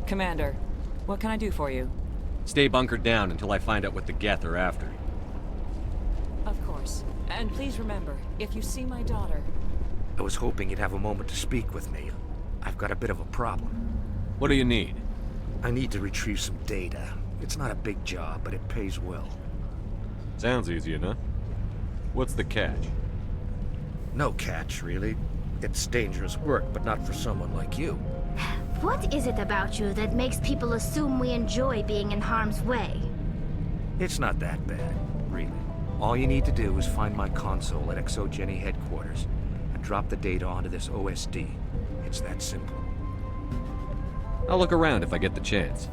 Commander, what can I do for you? Stay bunkered down until I find out what the Geth are after. Of course. And please remember, if you see my daughter... I was hoping you'd have a moment to speak with me. I've got a bit of a problem. What do you need? I need to retrieve some data. It's not a big job, but it pays well. Sounds easy enough. What's the catch? No catch, really. It's dangerous work, but not for someone like you. What is it about you that makes people assume we enjoy being in harm's way? It's not that bad, really. All you need to do is find my console at Exogeny headquarters and drop the data onto this OSD. It's that simple. I'll look around if I get the chance.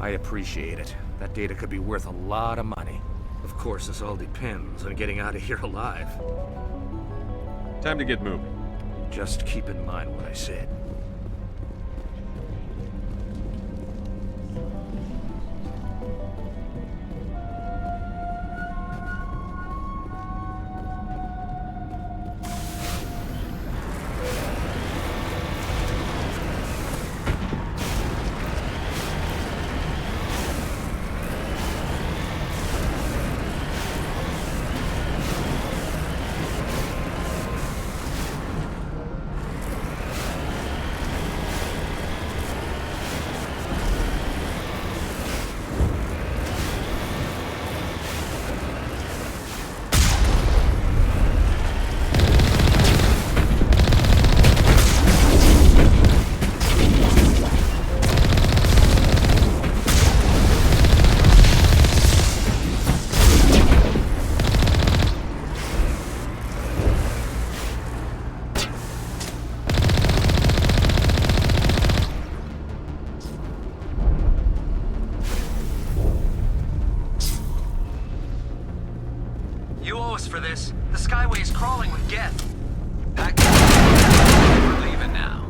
I appreciate it. That data could be worth a lot of money. Of course, this all depends on getting out of here alive. Time to get moving. Just keep in mind what I said. You owe us for this. The Skyway's crawling with Geth. Pack we're leaving now.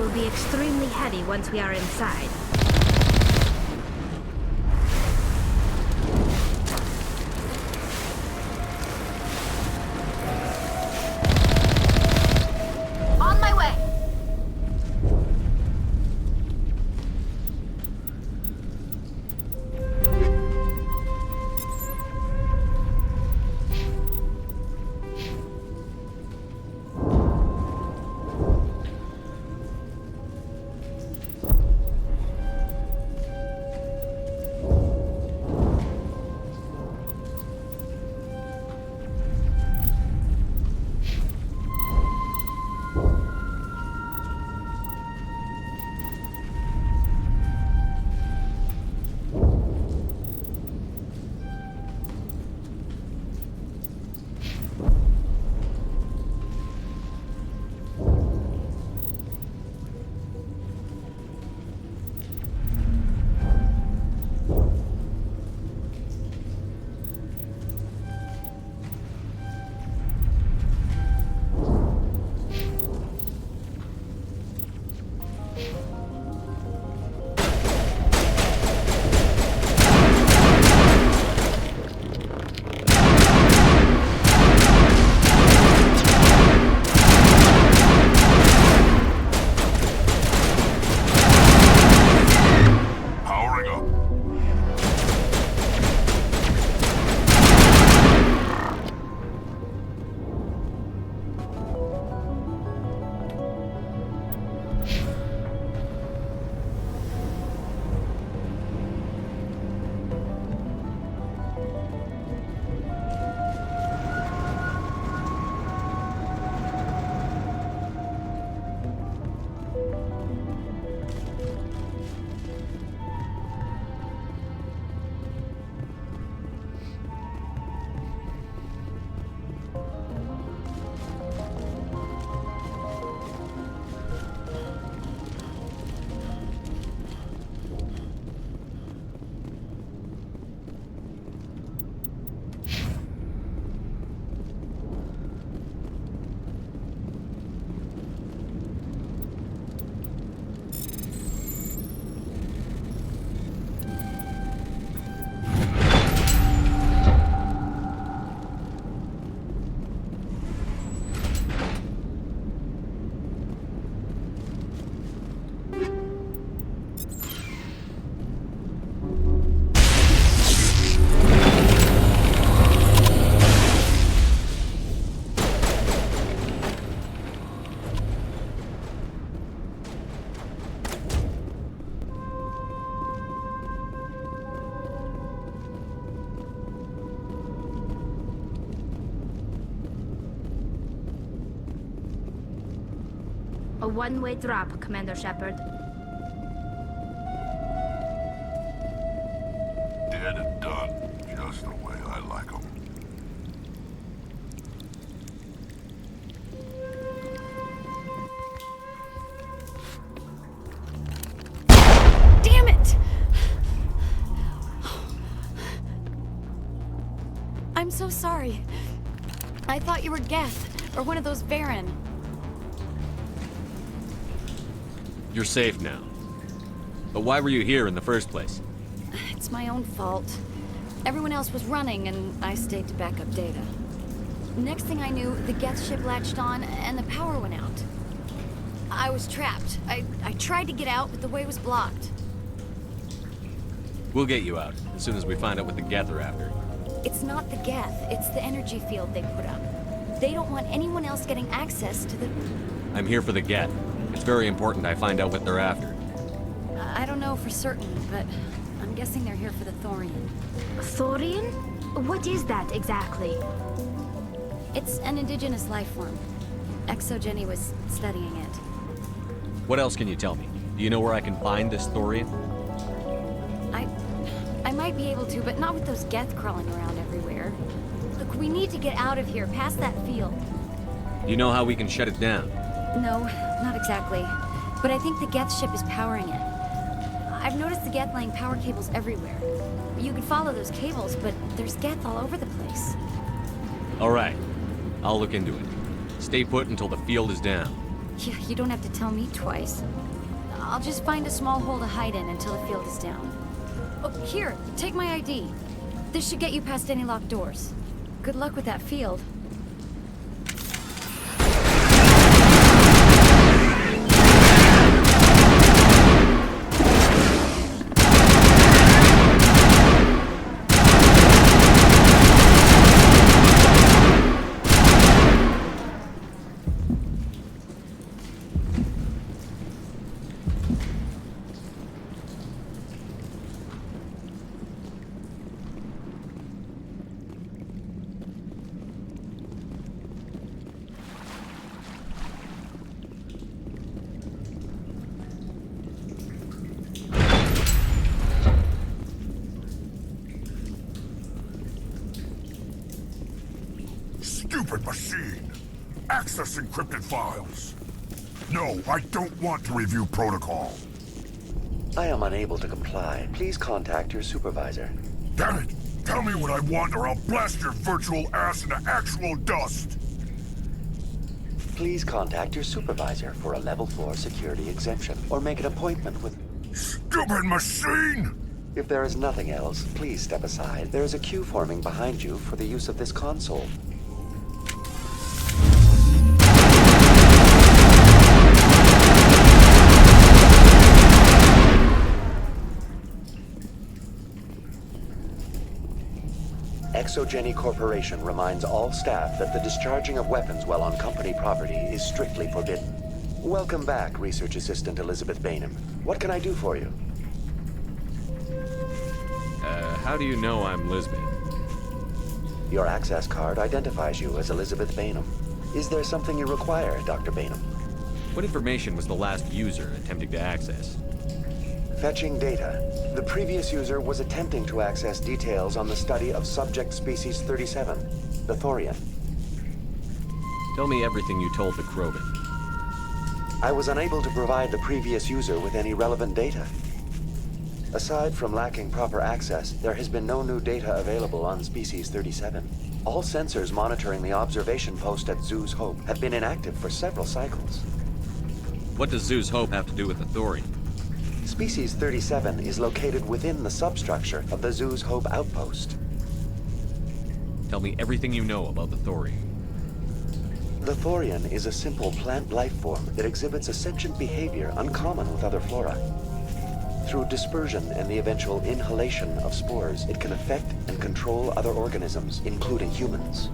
will be extremely heavy once we are inside. On my way! A one-way drop, Commander Shepard. Dead and done, just the way I like 'em. Damn it! I'm so sorry. I thought you were Geth, or one of those Varen. You're safe now. But why were you here in the first place? It's my own fault. Everyone else was running, and I stayed to back up data. Next thing I knew, the Geth ship latched on, and the power went out. I was trapped. I tried to get out, but the way was blocked. We'll get you out, as soon as we find out what the Geth are after. It's not the Geth, it's the energy field they put up. They don't want anyone else getting access to the... I'm here for the Geth. It's very important I find out what they're after. I don't know for certain, but I'm guessing they're here for the Thorian. Thorian? What is that exactly? It's an indigenous life form. ExoGeni was studying it. What else can you tell me? Do you know where I can find this Thorian? I might be able to, but not with those Geth crawling around everywhere. Look, we need to get out of here, past that field. Do you know how we can shut it down? No, not exactly. But I think the Geth ship is powering it. I've noticed the Geth laying power cables everywhere. You could follow those cables, but there's Geth all over the place. All right. I'll look into it. Stay put until the field is down. Yeah, you don't have to tell me twice. I'll just find a small hole to hide in until the field is down. Oh, here, take my ID. This should get you past any locked doors. Good luck with that field. Stupid machine! Access encrypted files! No, I don't want to review protocol. I am unable to comply. Please contact your supervisor. Damn it! Tell me what I want or I'll blast your virtual ass into actual dust! Please contact your supervisor for a level 4 security exemption, or make an appointment with... Stupid machine! If there is nothing else, please step aside. There is a queue forming behind you for the use of this console. Exogeny Corporation reminds all staff that the discharging of weapons while on company property is strictly forbidden. Welcome back, Research Assistant Elizabeth Bainham. What can I do for you? How do you know I'm Lisbeth? Your access card identifies you as Elizabeth Bainham. Is there something you require, Dr. Bainham? What information was the last user attempting to access? Fetching data. The previous user was attempting to access details on the study of subject species 37, the Thorian. Tell me everything you told the Krogan. I was unable to provide the previous user with any relevant data. Aside from lacking proper access, there has been no new data available on species 37. All sensors monitoring the observation post at Zoo's Hope have been inactive for several cycles. What does Zoo's Hope have to do with the Thorian? Species 37 is located within the substructure of the Zoo's Hope outpost. Tell me everything you know about the Thorian. The Thorian is a simple plant life form that exhibits a sentient behavior uncommon with other flora. Through dispersion and the eventual inhalation of spores, it can affect and control other organisms, including humans.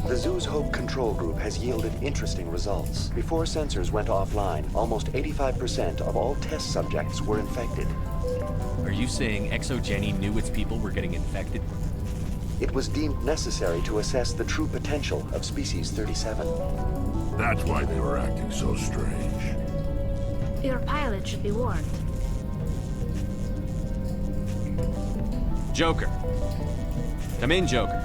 The Zoo's Hope control group has yielded interesting results. Before sensors went offline, almost 85% of all test subjects were infected. Are you saying Exogeny knew its people were getting infected? It was deemed necessary to assess the true potential of species 37. That's why they were acting so strange. Your pilot should be warned. Joker. Come in, Joker.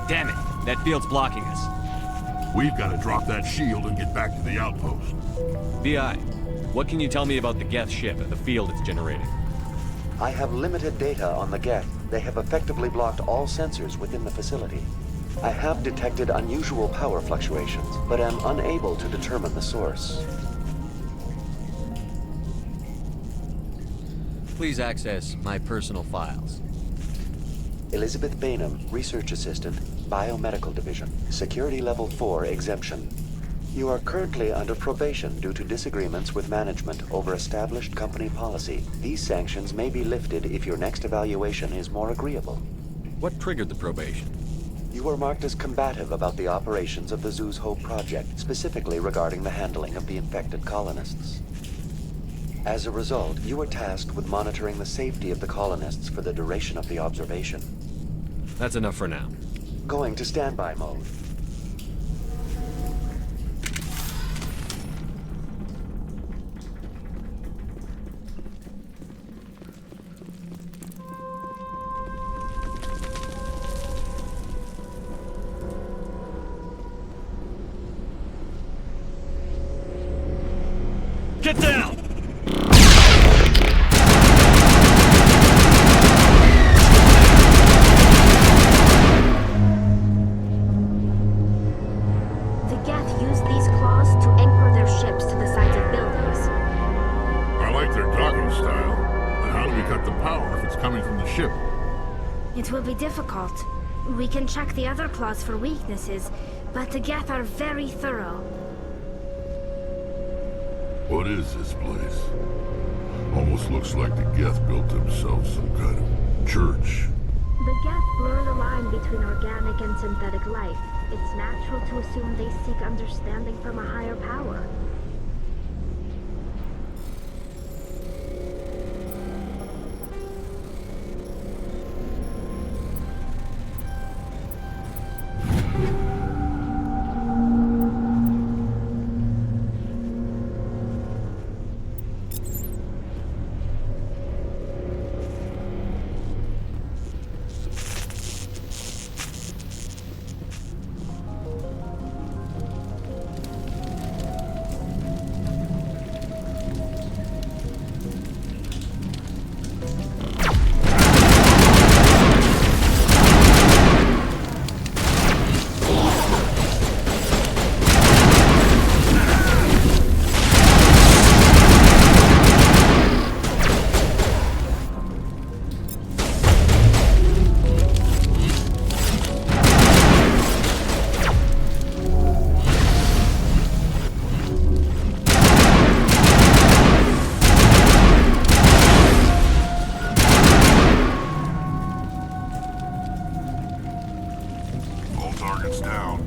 Damn it, that field's blocking us. We've got to drop that shield and get back to the outpost. VI, what can you tell me about the Geth ship and the field it's generating? I have limited data on the Geth. They have effectively blocked all sensors within the facility. I have detected unusual power fluctuations, but am unable to determine the source. Please access my personal files. Elizabeth Bainham, Research Assistant, Biomedical Division, Security Level 4 exemption. You are currently under probation due to disagreements with management over established company policy. These sanctions may be lifted if your next evaluation is more agreeable. What triggered the probation? You were marked as combative about the operations of the Zoo's Hope project, specifically regarding the handling of the infected colonists. As a result, you were tasked with monitoring the safety of the colonists for the duration of the observation. That's enough for now. Going to standby mode. Get down! The Geth used these claws to anchor their easily cut the power if it's coming from the ship. It will be difficult. We can check the other claws for weaknesses, but the Geth are very thorough. What is this place? Almost looks like the Geth built themselves some kind of church. The Geth blur the line between organic and synthetic life. It's natural to assume they seek understanding from a higher power. Targets down.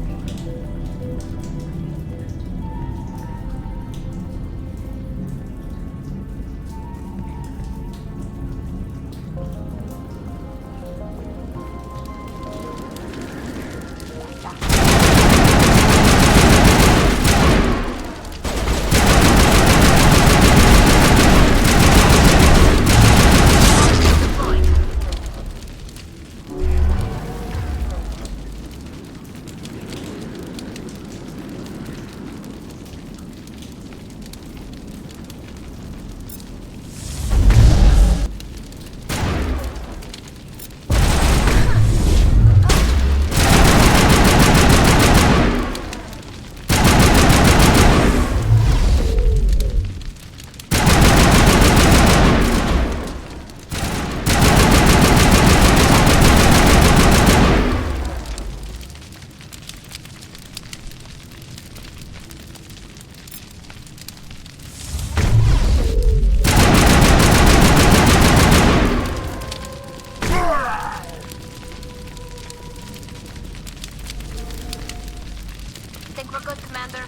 Think we're good, Commander?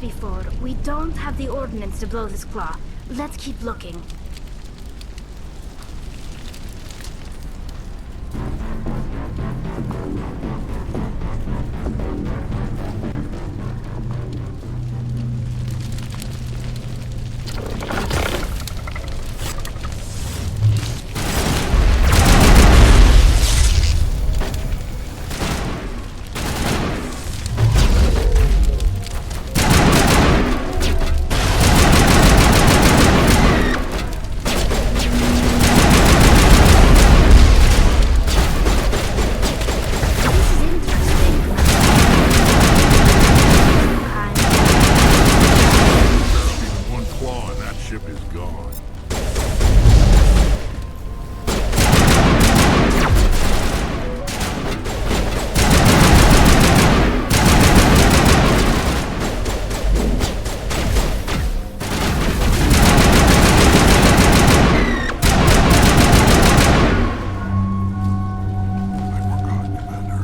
before, we don't have the ordnance to blow this claw. Let's keep looking. One claw and that ship is gone. I forgot, Commander.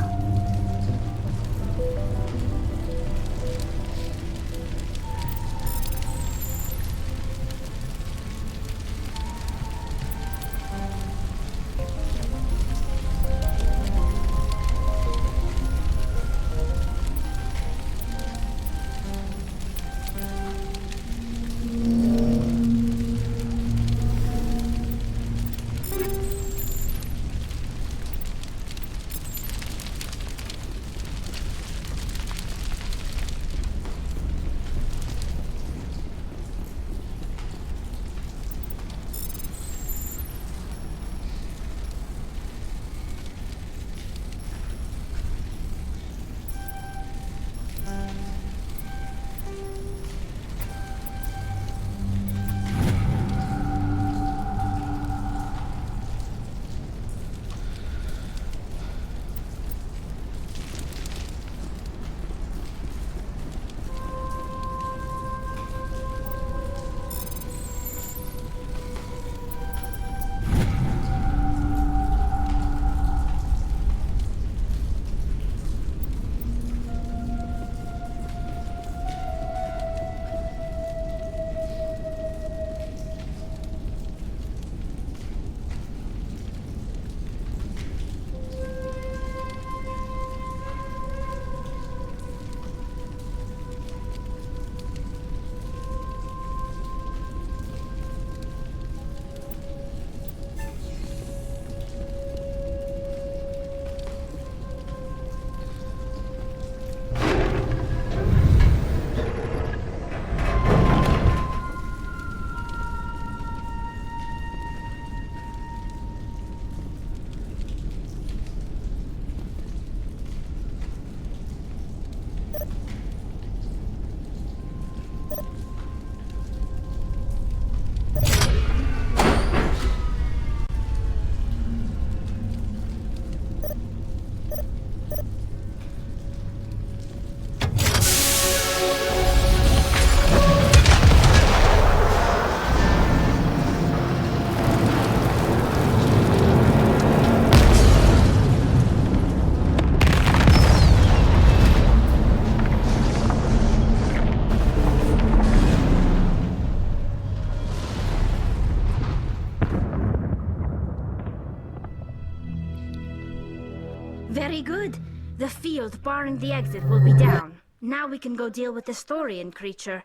Very good. The field barring the exit will be down. Now we can go deal with the Storian creature.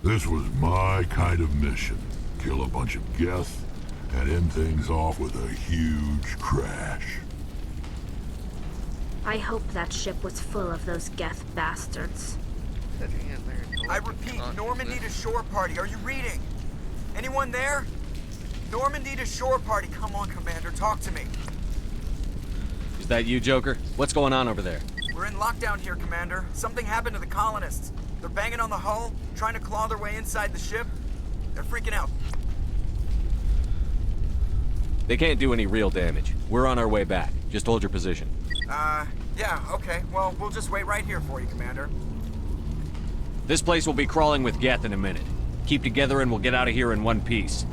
This was my kind of mission. Kill a bunch of Geth and end things off with a huge crash. I hope that ship was full of those Geth bastards. I repeat, Normandy to shore party. Are you reading? Anyone there? Normandy to shore party. Come on, Commander. Talk to me. Is that you, Joker? What's going on over there? We're in lockdown here, Commander. Something happened to the colonists. They're banging on the hull, trying to claw their way inside the ship. They're freaking out. They can't do any real damage. We're on our way back. Just hold your position. Yeah, okay. Well, we'll just wait right here for you, Commander. This place will be crawling with Geth in a minute. Keep together and we'll get out of here in one piece.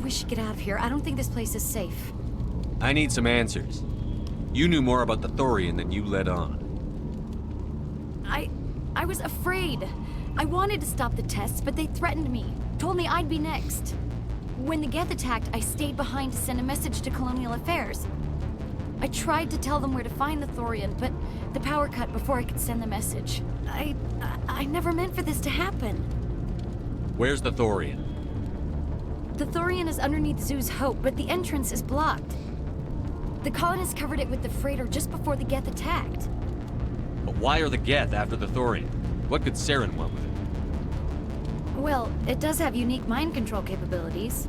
we should get out of here. I don't think this place is safe. I need some answers. You knew more about the Thorian than you let on. I was afraid. I wanted to stop the tests, but they threatened me. Told me I'd be next. When the Geth attacked, I stayed behind to send a message to Colonial Affairs. I tried to tell them where to find the Thorian, but the power cut before I could send the message. I never meant for this to happen. Where's the Thorian? The Thorian is underneath Zoo's Hope, but the entrance is blocked. The colonists covered it with the freighter just before the Geth attacked. But why are the Geth after the Thorian? What could Saren want with it? Well, it does have unique mind control capabilities.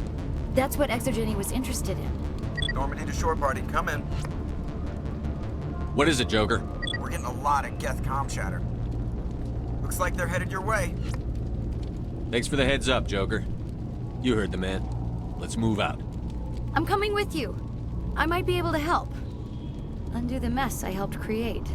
That's what Exogeny was interested in. Normandy to shore party, come in. What is it, Joker? We're getting a lot of Geth comm chatter. Looks like they're headed your way. Thanks for the heads up, Joker. You heard the man. Let's move out. I'm coming with you. I might be able to help. Undo the mess I helped create.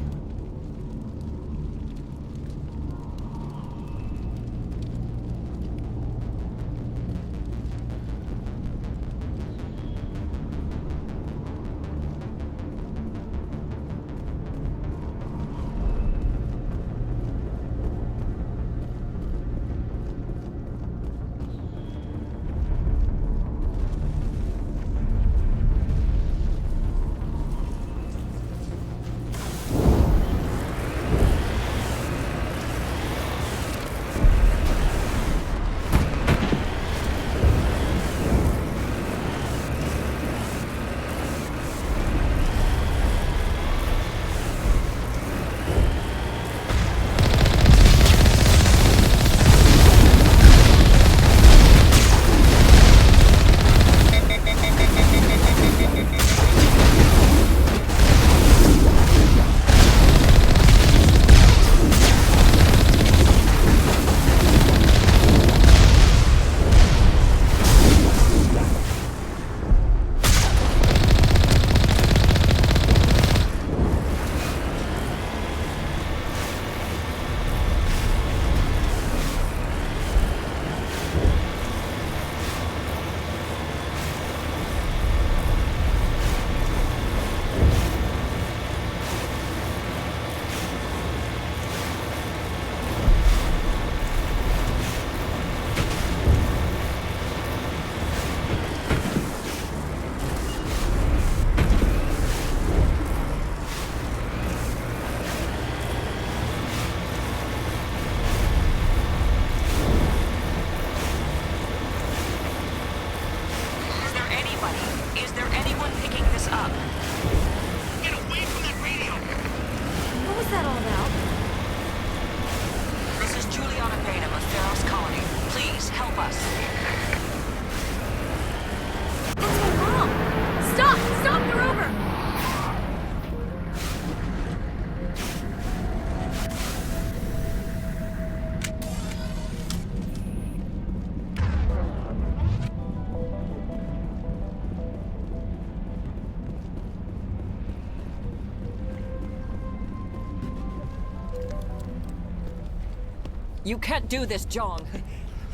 You can't do this, Jong.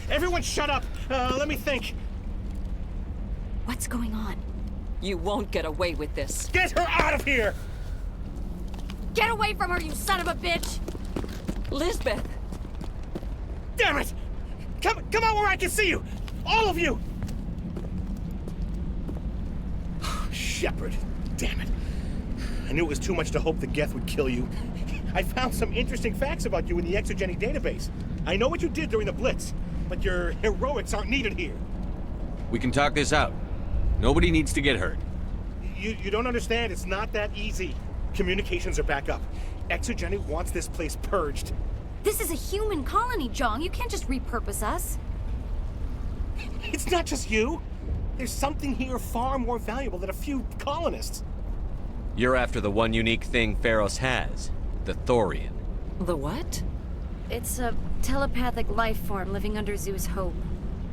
Everyone shut up! Let me think. What's going on? You won't get away with this. Get her out of here! Get away from her, you son of a bitch! Lisbeth! Damn it! Come out where I can see you! All of you! Shepard, damn it. I knew it was too much to hope the Geth would kill you. I found some interesting facts about you in the Exogeny database. I know what you did during the Blitz, but your heroics aren't needed here. We can talk this out. Nobody needs to get hurt. You don't understand, it's not that easy. Communications are back up. Exogeny wants this place purged. This is a human colony, Jong. You can't just repurpose us. It's not just you. There's something here far more valuable than a few colonists. You're after the one unique thing Pharos has, the Thorian. The what? It's a telepathic life form living under Zoo's Hope.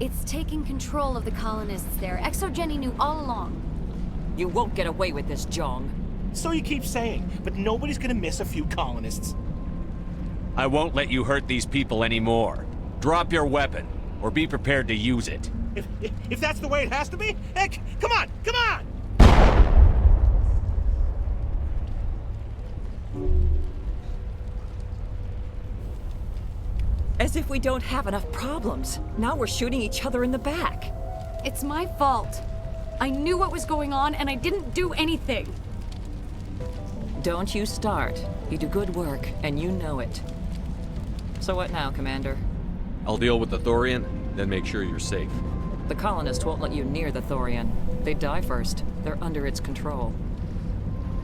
It's taking control of the colonists there. Exogeny knew all along. You won't get away with this, Jong. So you keep saying, but nobody's gonna miss a few colonists. I won't let you hurt these people anymore. Drop your weapon. or be prepared to use it. If that's the way it has to be, heck, come on, come on! As if we don't have enough problems. Now we're shooting each other in the back. It's my fault. I knew what was going on and I didn't do anything. Don't you start. You do good work, and you know it. So what now, Commander? I'll deal with the Thorian, then make sure you're safe. The colonists won't let you near the Thorian. They die first. They're under its control.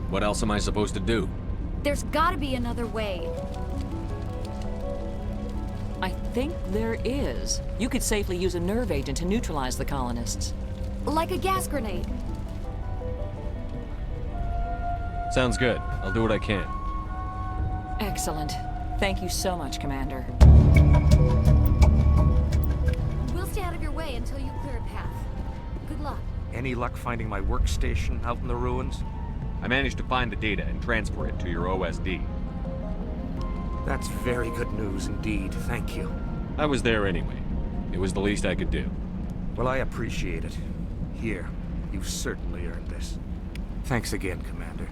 What else am I supposed to do? There's gotta be another way. I think there is. You could safely use a nerve agent to neutralize the colonists. Like a gas grenade. Sounds good. I'll do what I can. Excellent. Thank you so much, Commander. We'll stay out of your way until you clear a path. Good luck. Any luck finding my workstation out in the ruins? I managed to find the data and transfer it to your OSD. That's very good news indeed. Thank you. I was there anyway. It was the least I could do. Well, I appreciate it. Here, you've certainly earned this. Thanks again, Commander.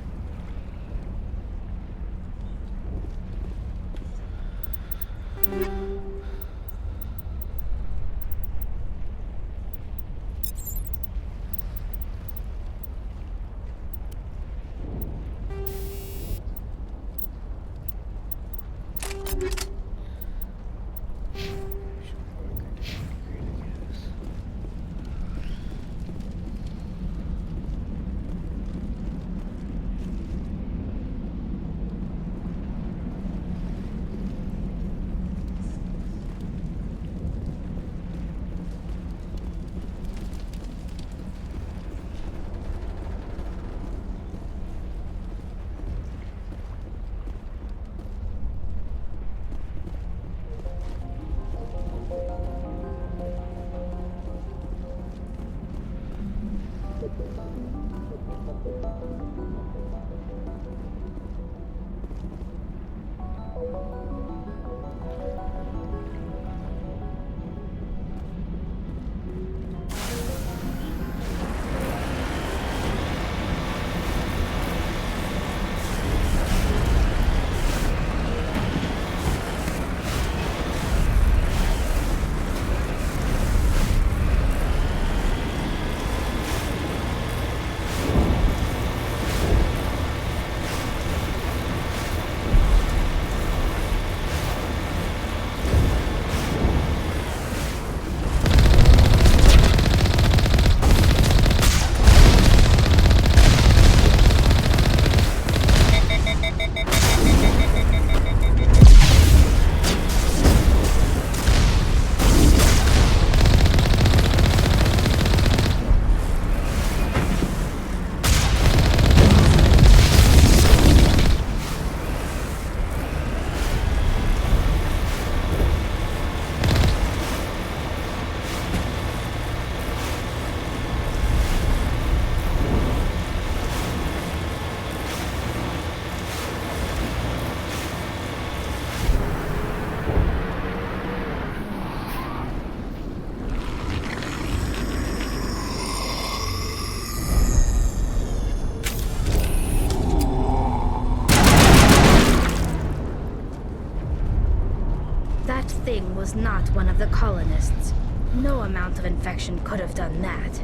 Thing was not one of the colonists. No amount of infection could have done that.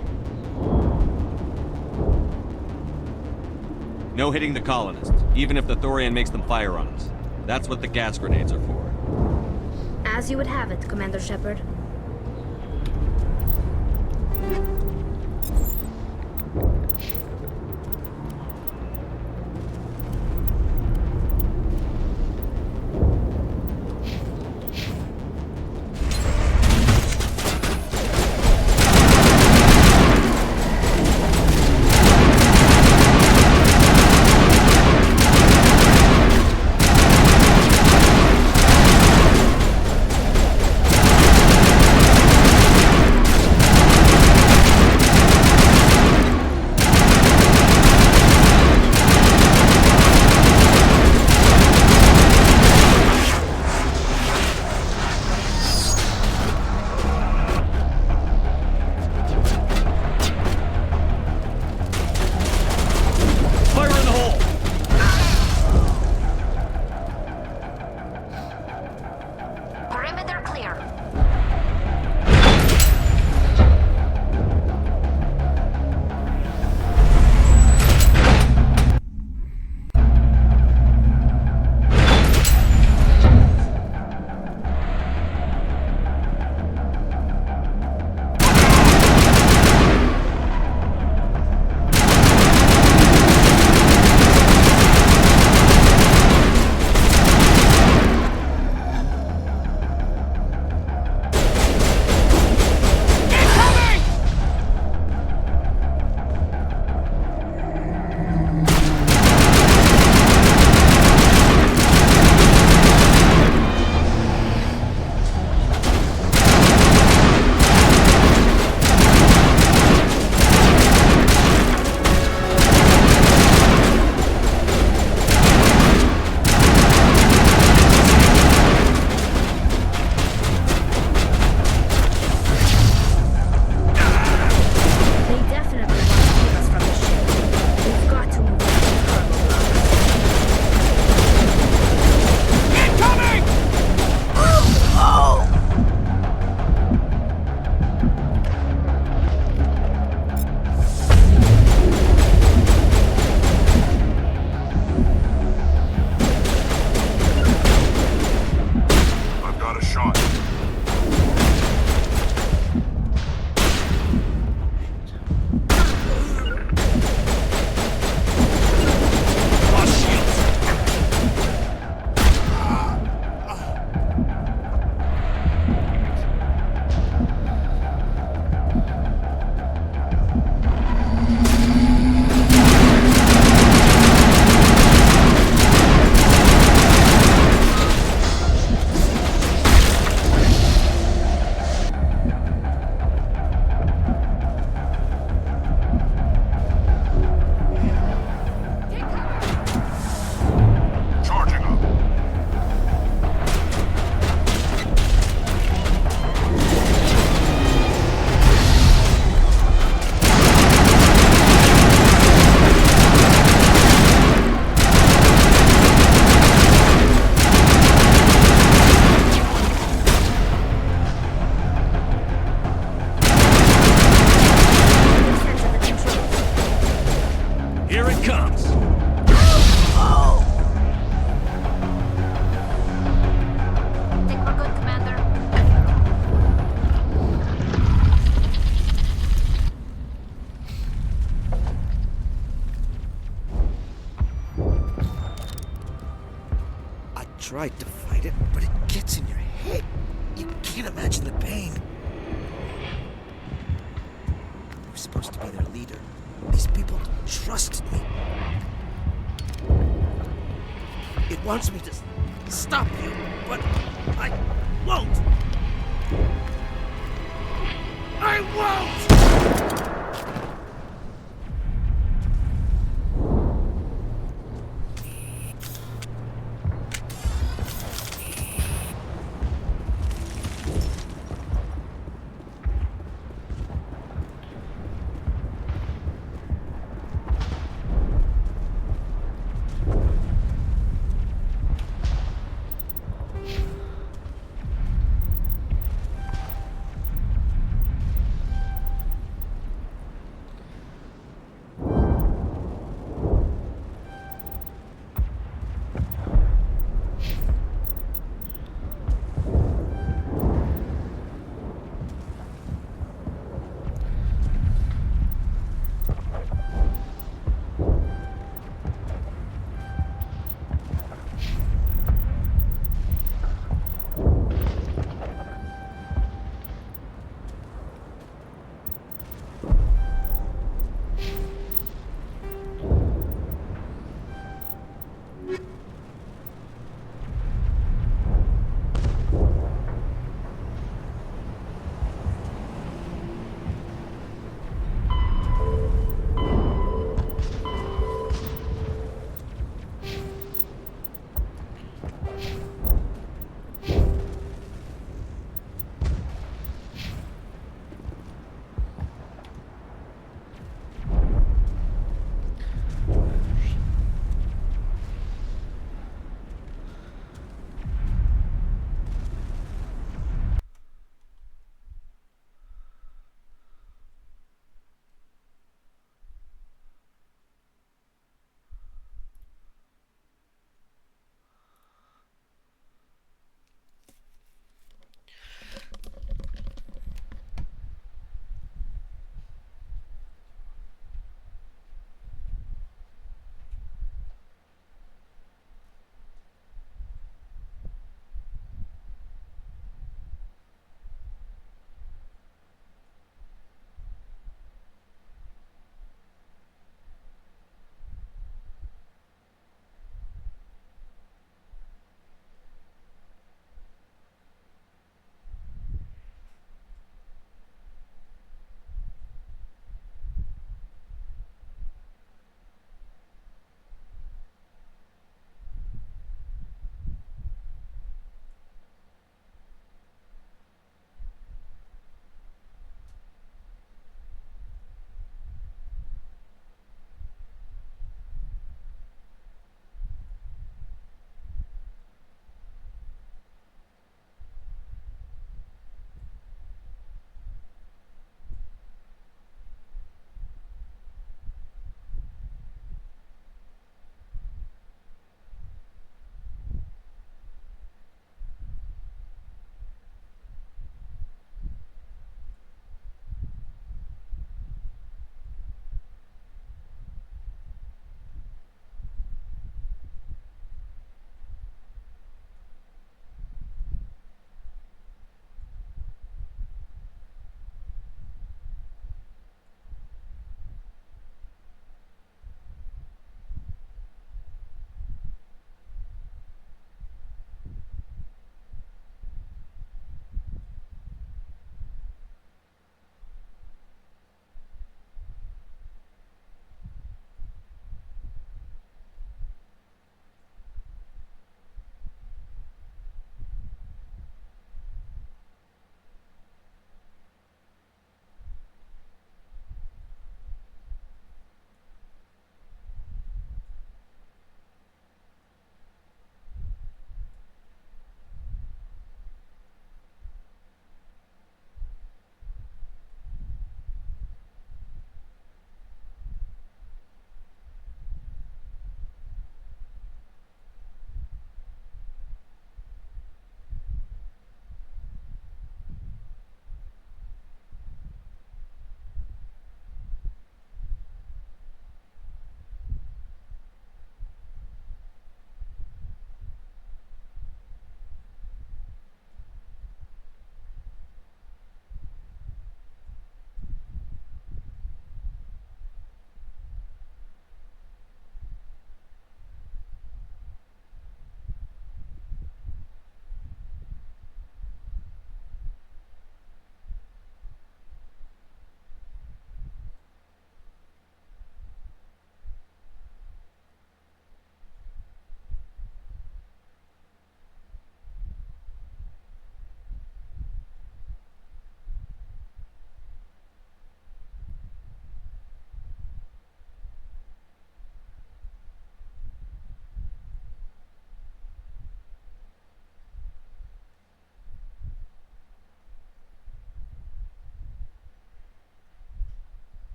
No hitting the colonists, even if the Thorian makes them fire on us. That's what the gas grenades are for. As you would have it, Commander Shepard. tried to fight it, but it gets in your head. You can't imagine the pain. I was supposed to be their leader. These people trusted me. It wants me to stop you, but I won't. I won't!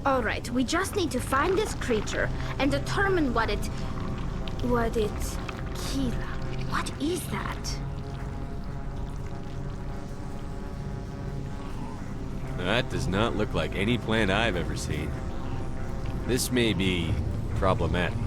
All right, we just need to find this creature and determine what it... Kira, what is that? That does not look like any plant I've ever seen. This may be problematic.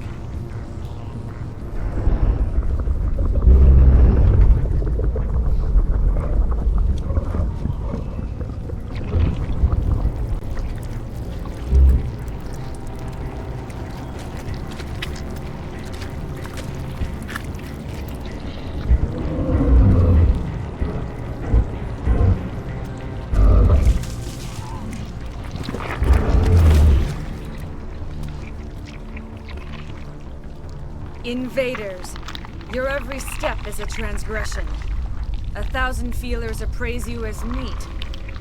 Invaders, your every step is a transgression. 1,000 feelers appraise you as meat,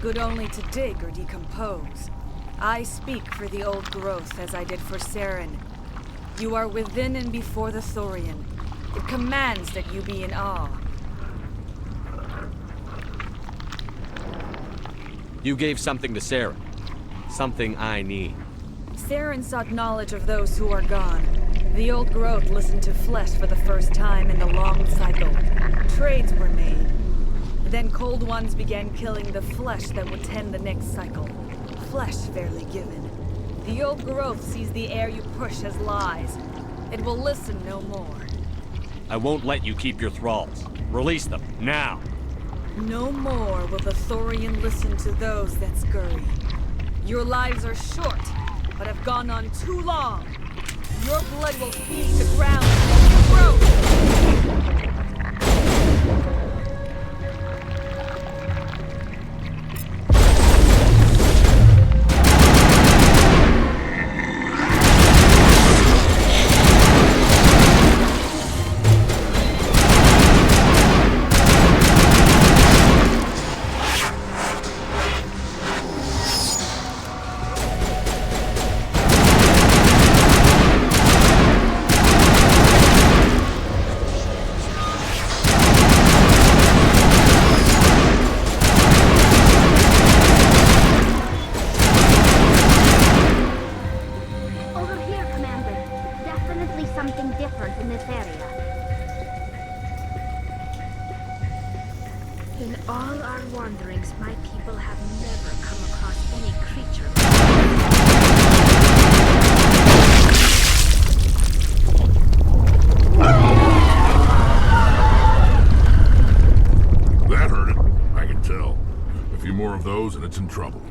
good only to dig or decompose. I speak for the old growth as I did for Saren. You are within and before the Thorian. It commands that you be in awe. You gave something to Saren. Something I need. Saren sought knowledge of those who are gone. The old growth listened to flesh for the first time in the long cycle. Trades were made. Then cold ones began killing the flesh that would tend the next cycle. Flesh fairly given. The old growth sees the air you push as lies. It will listen no more. I won't let you keep your thralls. Release them, now! No more will the Thorian listen to those that scurry. Your lives are short, but have gone on too long. Your blood will feed the ground and grow. In all our wanderings, my people have never come across any creature That hurt it, I can tell. A few more of those and it's in trouble.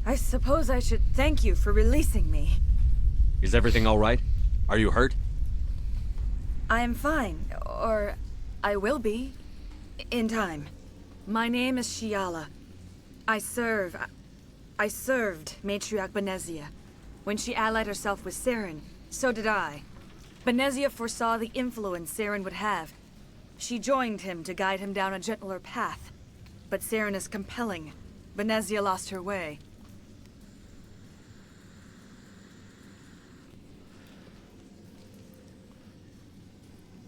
I suppose I should thank you for releasing me. Is everything all right? Are you hurt? I am fine, or I will be, in time. My name is Shiala. I served Matriarch Benezia. When she allied herself with Saren, so did I. Benezia foresaw the influence Saren would have. She joined him to guide him down a gentler path. But Saren is compelling. Benezia lost her way.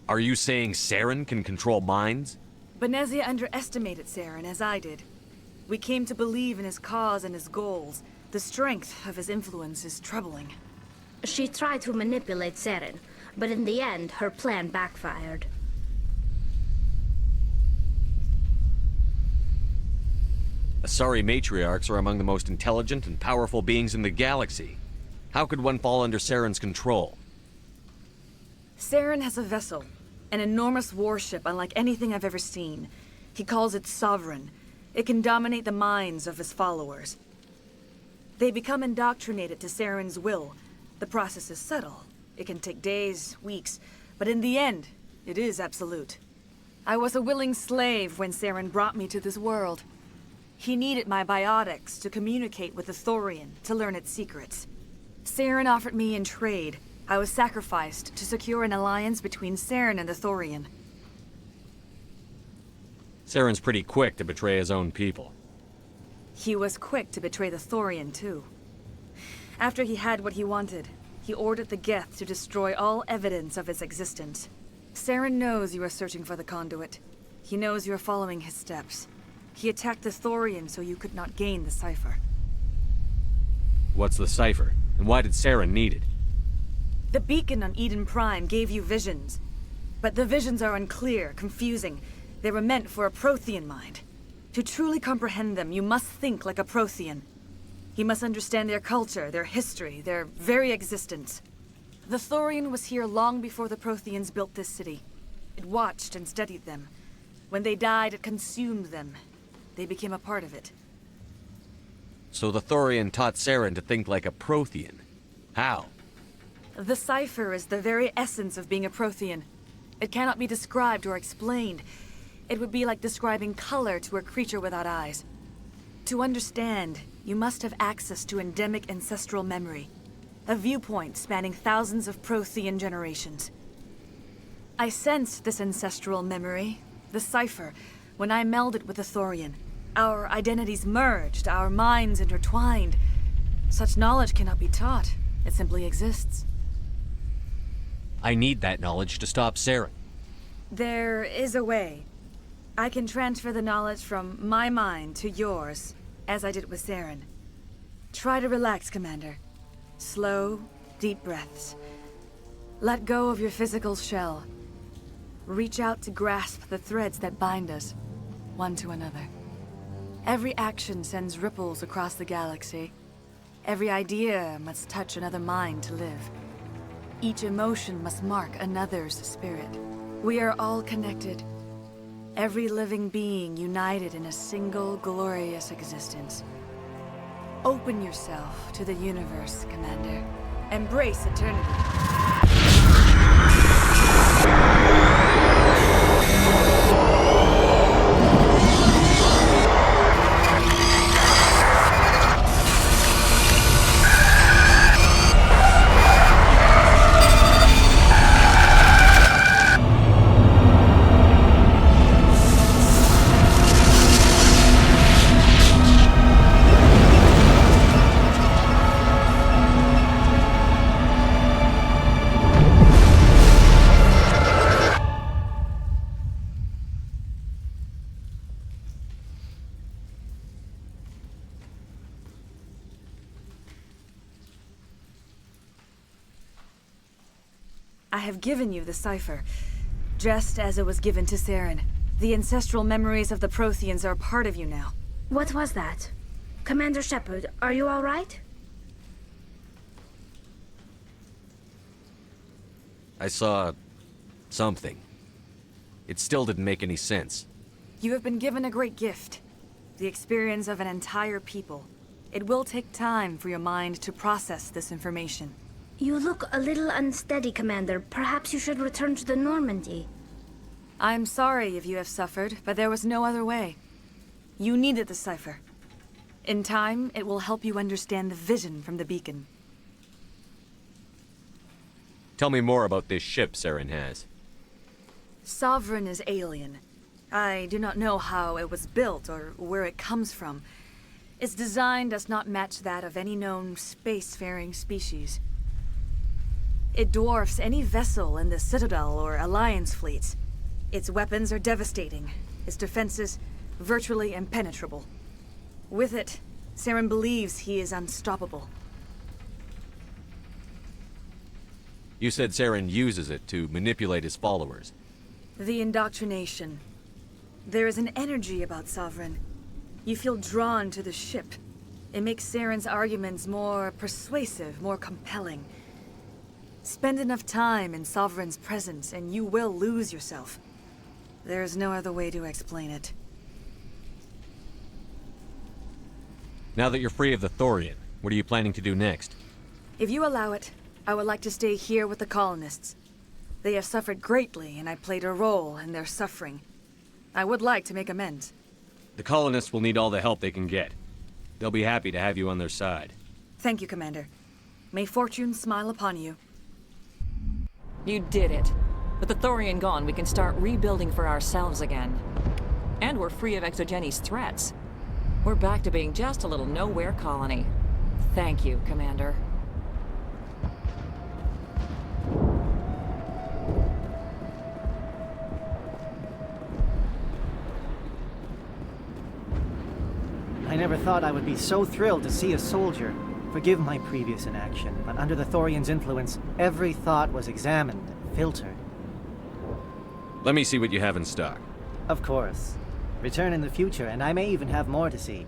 Are you saying Saren can control minds? Benezia underestimated Saren, as I did. We came to believe in his cause and his goals. The strength of his influence is troubling. She tried to manipulate Saren, but in the end, her plan backfired. Asari matriarchs are among the most intelligent and powerful beings in the galaxy. How could one fall under Saren's control? Saren has a vessel, an enormous warship unlike anything I've ever seen. He calls it Sovereign. It can dominate the minds of his followers. They become indoctrinated to Saren's will. The process is subtle. It can take days, weeks, but in the end, it is absolute. I was a willing slave when Saren brought me to this world. He needed my biotics to communicate with the Thorian, to learn its secrets. Saren offered me in trade. I was sacrificed to secure an alliance between Saren and the Thorian. Saren's pretty quick to betray his own people. He was quick to betray the Thorian, too. After he had what he wanted, he ordered the Geth to destroy all evidence of its existence. Saren knows you are searching for the conduit. He knows you are following his steps. He attacked the Thorian so you could not gain the cipher. What's the cipher? And why did Saren need it? The beacon on Eden Prime gave you visions. But the visions are unclear, confusing. They were meant for a Prothean mind. To truly comprehend them, you must think like a Prothean. You must understand their culture, their history, their very existence. The Thorian was here long before the Protheans built this city. It watched and studied them. When they died, it consumed them. They became a part of it. So the Thorian taught Saren to think like a Prothean. How? The cipher is the very essence of being a Prothean. It cannot be described or explained. It would be like describing color to a creature without eyes. To understand, you must have access to endemic ancestral memory. A viewpoint spanning thousands of Prothean generations. I sensed this ancestral memory, the cipher, when I melded with the Thorian. Our identities merged, our minds intertwined. Such knowledge cannot be taught. It simply exists. I need that knowledge to stop Saren. There is a way. I can transfer the knowledge from my mind to yours, as I did with Saren. Try to relax, Commander. Slow, deep breaths. Let go of your physical shell. Reach out to grasp the threads that bind us, one to another. Every action sends ripples across the galaxy. Every idea must touch another mind to live. Each emotion must mark another's spirit. We are all connected. Every living being united in a single glorious existence. Open yourself to the universe, Commander. Embrace eternity. I have given you the cipher, just as it was given to Saren. The ancestral memories of the Protheans are part of you now. What was that? Commander Shepard, are you all right? I saw something. It still didn't make any sense. You have been given a great gift. the experience of an entire people. It will take time for your mind to process this information. You look a little unsteady, Commander. Perhaps you should return to the Normandy. I'm sorry if you have suffered, but there was no other way. You needed the cipher. In time, it will help you understand the vision from the beacon. Tell me more about this ship Saren has. Sovereign is alien. I do not know how it was built or where it comes from. Its design does not match that of any known spacefaring species. It dwarfs any vessel in the Citadel or Alliance fleets. Its weapons are devastating, its defenses virtually impenetrable. With it, Saren believes he is unstoppable. You said Saren uses it to manipulate his followers. The indoctrination. There is an energy about Sovereign. You feel drawn to the ship. It makes Saren's arguments more persuasive, more compelling. Spend enough time in Sovereign's presence and you will lose yourself. There is no other way to explain it. Now that you're free of the Thorian, what are you planning to do next? If you allow it, I would like to stay here with the colonists. They have suffered greatly and I played a role in their suffering. I would like to make amends. The colonists will need all the help they can get. They'll be happy to have you on their side. Thank you, Commander. May fortune smile upon you. You did it. With the Thorian gone, we can start rebuilding for ourselves again. And we're free of Exogeni's threats. We're back to being just a little nowhere colony. Thank you, Commander. I never thought I would be so thrilled to see a soldier. Forgive my previous inaction, but under the Thorian's influence, every thought was examined and filtered. Let me see what you have in stock. Of course. Return in the future, and I may even have more to see.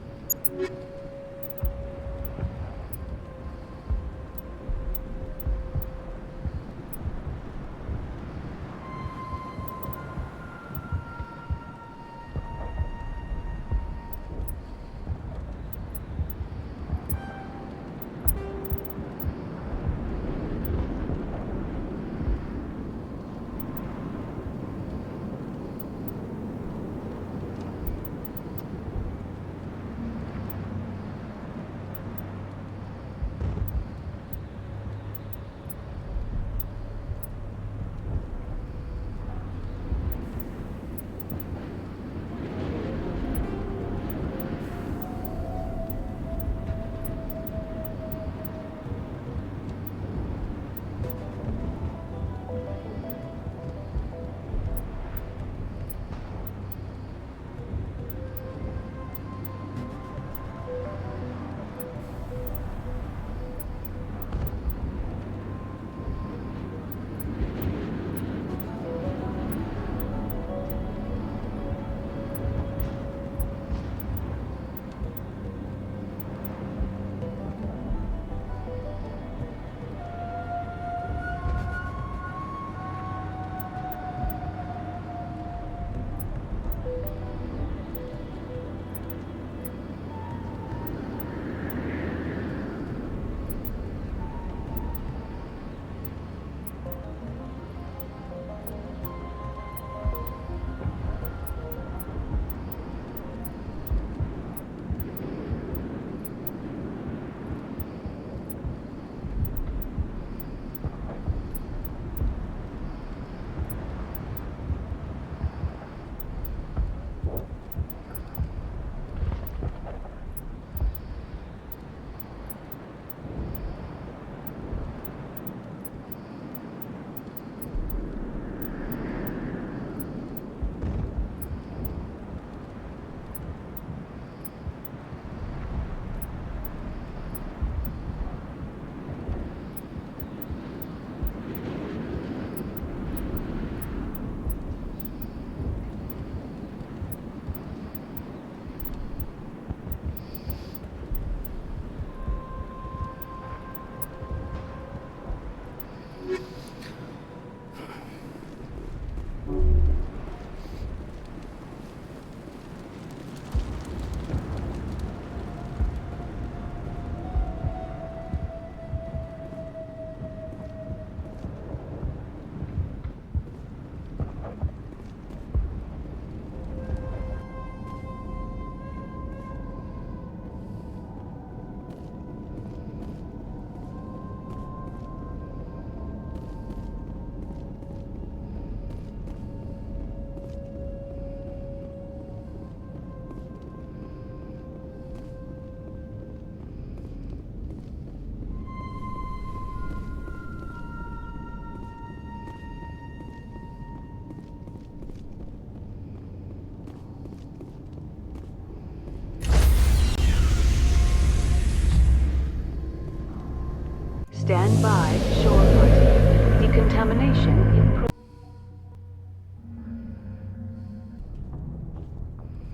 Stand by, shore party. Decontamination in progress.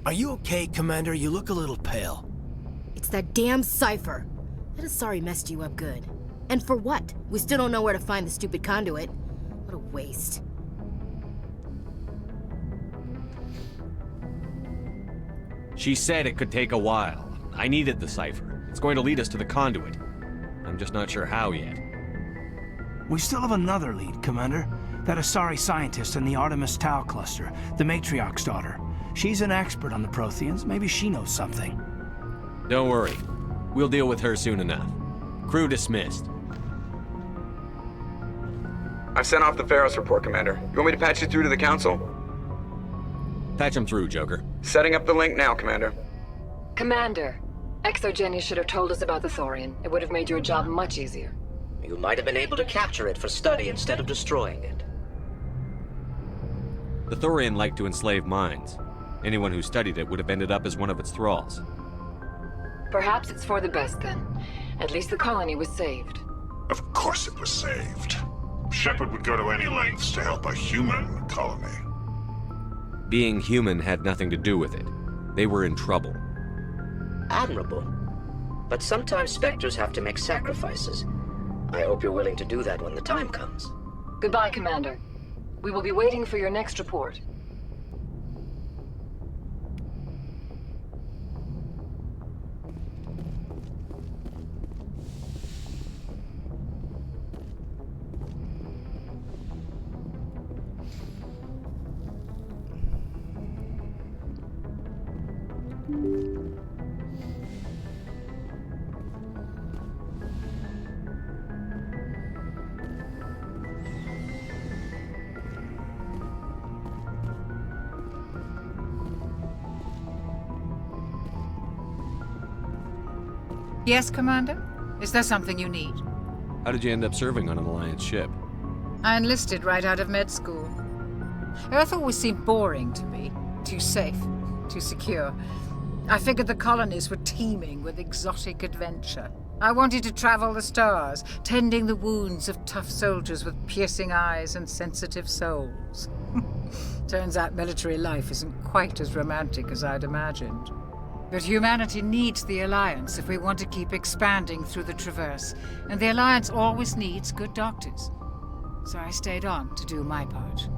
Are you okay, Commander? You look a little pale. It's that damn cipher. That Asari messed you up good. And for what? We still don't know where to find the stupid conduit. What a waste. She said it could take a while. I needed the cipher. It's going to lead us to the conduit. I'm just not sure how yet. We still have another lead, Commander. That Asari scientist in the Artemis Tau cluster, the Matriarch's daughter. She's an expert on the Protheans. Maybe she knows something. Don't worry. We'll deal with her soon enough. Crew dismissed. I've sent off the Pharos report, Commander. You want me to patch you through to the Council? Patch him through, Joker. Setting up the link now, Commander. Commander, ExoGeni should have told us about the Thorian. It would have made your job much easier. You might have been able to capture it for study instead of destroying it. The Thorian liked to enslave minds. Anyone who studied it would have ended up as one of its thralls. Perhaps it's for the best then. At least the colony was saved. Of course it was saved. Shepard would go to any lengths to help a human colony. Being human had nothing to do with it. They were in trouble. Admirable. But sometimes Spectres have to make sacrifices. I hope you're willing to do that when the time comes. Goodbye, Commander. We will be waiting for your next report. Yes, Commander? Is there something you need? How did you end up serving on an Alliance ship? I enlisted right out of med school. Earth always seemed boring to me. Too safe, too secure. I figured the colonies were teeming with exotic adventure. I wanted to travel the stars, tending the wounds of tough soldiers with piercing eyes and sensitive souls. Turns out military life isn't quite as romantic as I'd imagined. But humanity needs the Alliance if we want to keep expanding through the Traverse, and the Alliance always needs good doctors. So I stayed on to do my part.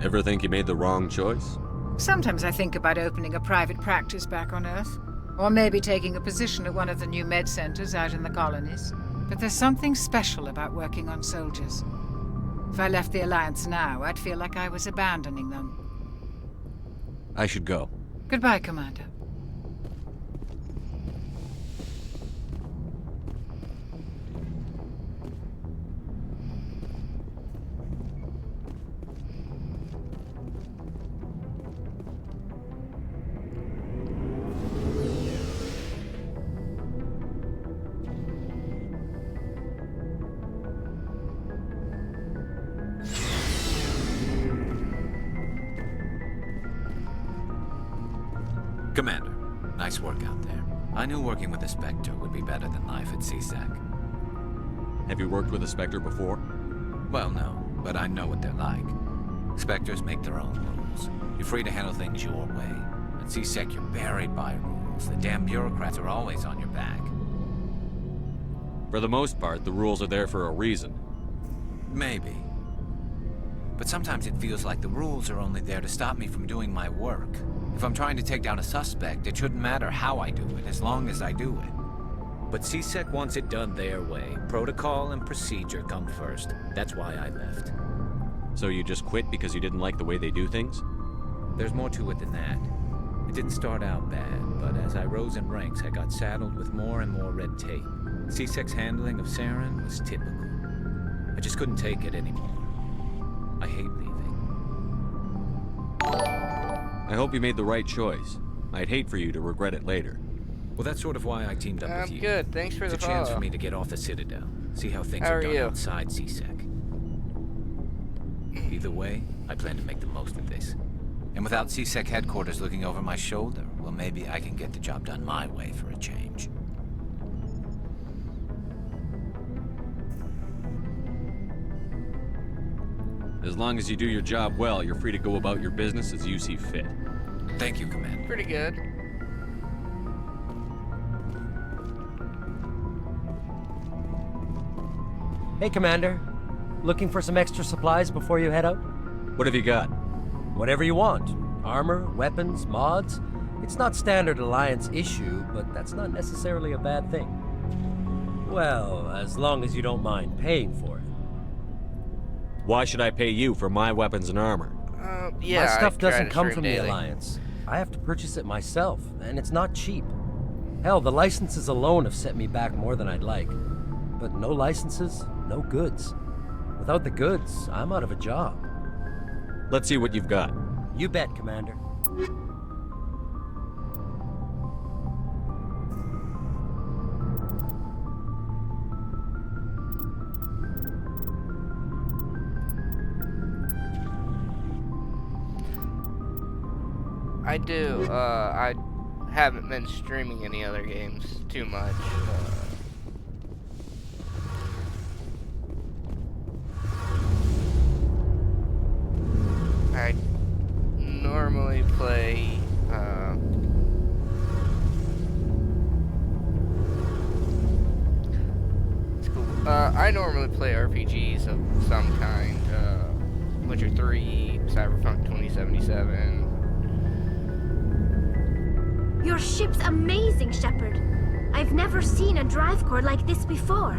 Ever think you made the wrong choice? Sometimes I think about opening a private practice back on Earth, or maybe taking a position at one of the new med centers out in the colonies. But there's something special about working on soldiers. If I left the Alliance now, I'd feel like I was abandoning them. I should go. Goodbye, Commander. Commander, nice work out there. I knew working with a Spectre would be better than life at CSEC. Have you worked with a Spectre before? Well, no, but I know what they're like. Spectres make their own rules. You're free to handle things your way. At CSEC, you're buried by rules. The damn bureaucrats are always on your back. For the most part, the rules are there for a reason. Maybe. But sometimes it feels like the rules are only there to stop me from doing my work. If I'm trying to take down a suspect, it shouldn't matter how I do it, as long as I do it. But CSEC wants it done their way. Protocol and procedure come first. That's why I left. So you just quit because you didn't like the way they do things? There's more to it than that. It didn't start out bad, but as I rose in ranks, I got saddled with more and more red tape. CSEC's handling of Saren was typical. I just couldn't take it anymore. I hate leaving. I hope you made the right choice. I'd hate for you to regret it later. Well, that's sort of why I teamed up with you. I'm good. Thanks for the It's a chance follow. for me to get off the Citadel, see how things How are are done you? outside CSEC. Either way, I plan to make the most of this. And without CSEC headquarters looking over my shoulder, well, maybe I can get the job done my way for a change. As long as you do your job well, you're free to go about your business as you see fit. Thank you, Commander. Pretty good. Hey, Commander. Looking for some extra supplies before you head out? What have you got? Whatever you want. Armor, weapons, mods. It's not standard Alliance issue, but that's not necessarily a bad thing. Well, as long as you don't mind paying for it. Why should I pay you for my weapons and armor? Yeah, my stuff I try doesn't to come stream from daily. the Alliance. I have to purchase it myself, and it's not cheap. Hell, the licenses alone have set me back more than I'd like. But no licenses, no goods. Without the goods, I'm out of a job. Let's see what you've got. You bet, Commander. I do. I haven't been streaming any other games too much. I normally play. It's cool. I normally play RPGs of some kind. Witcher 3, Cyberpunk 2077. Your ship's amazing, Shepard. I've never seen a drive core like this before.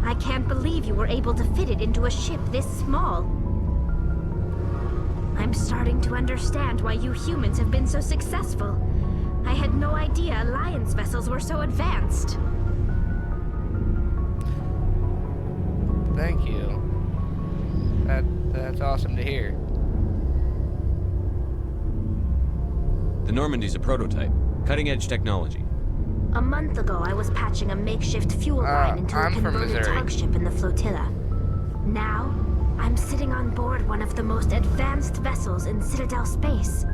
I can't believe you were able to fit it into a ship this small. I'm starting to understand why you humans have been so successful. I had no idea Alliance vessels were so advanced. Thank you. That's awesome to hear. The Normandy's a prototype. Cutting-edge technology. A month ago, I was patching a makeshift fuel line into a converted tug ship in the flotilla. Now, I'm sitting on board one of the most advanced vessels in Citadel space.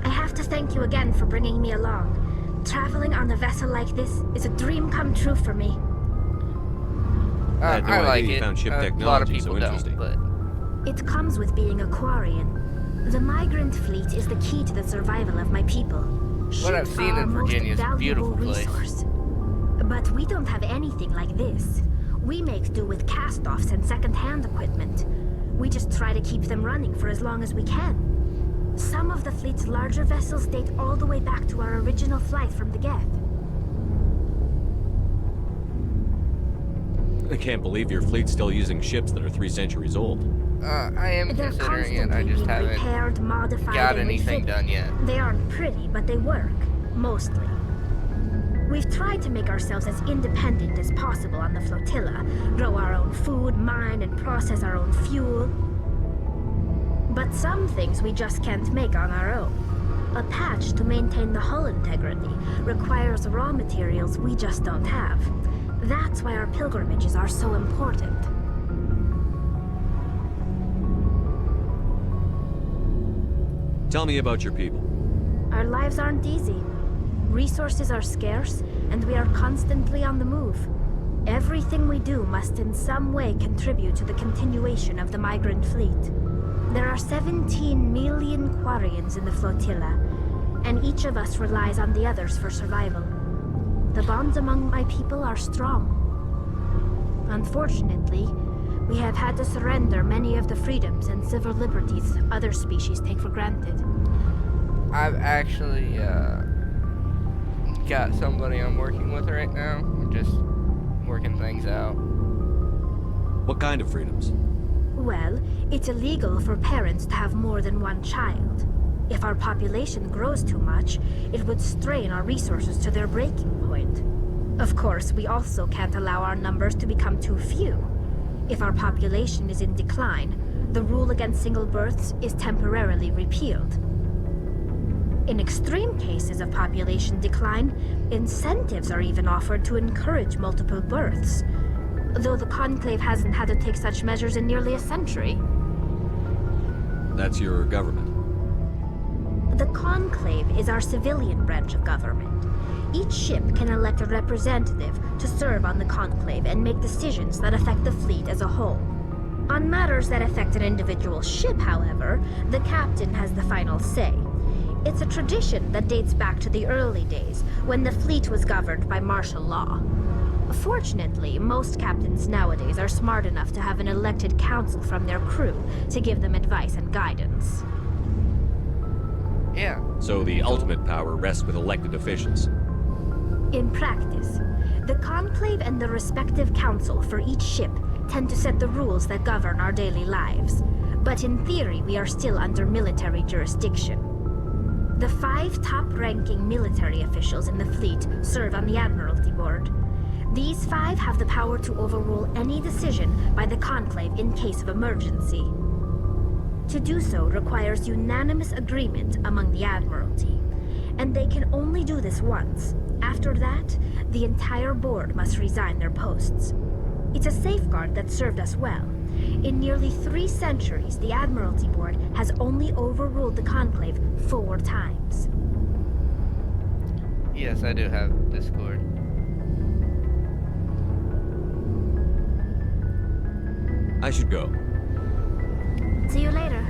I have to thank you again for bringing me along. Traveling on a vessel like this is a dream come true for me. I had no idea like you it. found ship A lot of technology people so interesting. don't, but It comes with being a Quarian. The migrant fleet is the key to the survival of my people. what I've seen in Virginia is a beautiful place. Resource. But we don't have anything like this. We make do with cast-offs and second-hand equipment. We just try to keep them running for as long as we can. Some of the fleet's larger vessels date all the way back to our original flight from the Geth. I can't believe your fleet's still using ships that are 3 centuries old. I am They're considering it. I constantly just being haven't repaired, modified, got and anything refitted. done yet. They aren't pretty, but they work. Mostly. We've tried to make ourselves as independent as possible on the flotilla, grow our own food, mine and process our own fuel. But some things we just can't make on our own. A patch to maintain the hull integrity requires raw materials we just don't have. That's why our pilgrimages are so important. Tell me about your people. Our lives aren't easy. Resources are scarce, and we are constantly on the move. Everything we do must in some way contribute to the continuation of the migrant fleet. There are 17 million Quarians in the flotilla, and each of us relies on the others for survival. The bonds among my people are strong. Unfortunately, we have had to surrender many of the freedoms and civil liberties other species take for granted. I've actually got somebody I'm working with right now. We're just working things out. What kind of freedoms? Well, it's illegal for parents to have more than one child. If our population grows too much, it would strain our resources to their breaking point. Of course, we also can't allow our numbers to become too few. If our population is in decline, the rule against single births is temporarily repealed. In extreme cases of population decline, incentives are even offered to encourage multiple births, though the Conclave hasn't had to take such measures in nearly a century. That's your government. The Conclave is our civilian branch of government. Each ship can elect a representative to serve on the Conclave and make decisions that affect the fleet as a whole. On matters that affect an individual ship, however, the captain has the final say. It's a tradition that dates back to the early days, when the fleet was governed by martial law. Fortunately, most captains nowadays are smart enough to have an elected council from their crew to give them advice and guidance. Yeah. So the ultimate power rests with elected officials. In practice, the Conclave and the respective council for each ship tend to set the rules that govern our daily lives. But in theory, we are still under military jurisdiction. The 5 top-ranking military officials in the fleet serve on the Admiralty Board. These 5 have the power to overrule any decision by the Conclave in case of emergency. To do so requires unanimous agreement among the Admiralty, and they can only do this once. After that, the entire board must resign their posts. It's a safeguard that served us well. In nearly 3 centuries, the Admiralty Board has only overruled the Conclave 4 times. Yes, I do have Discord. I should go. See you later.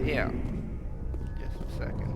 Yeah. Just a second.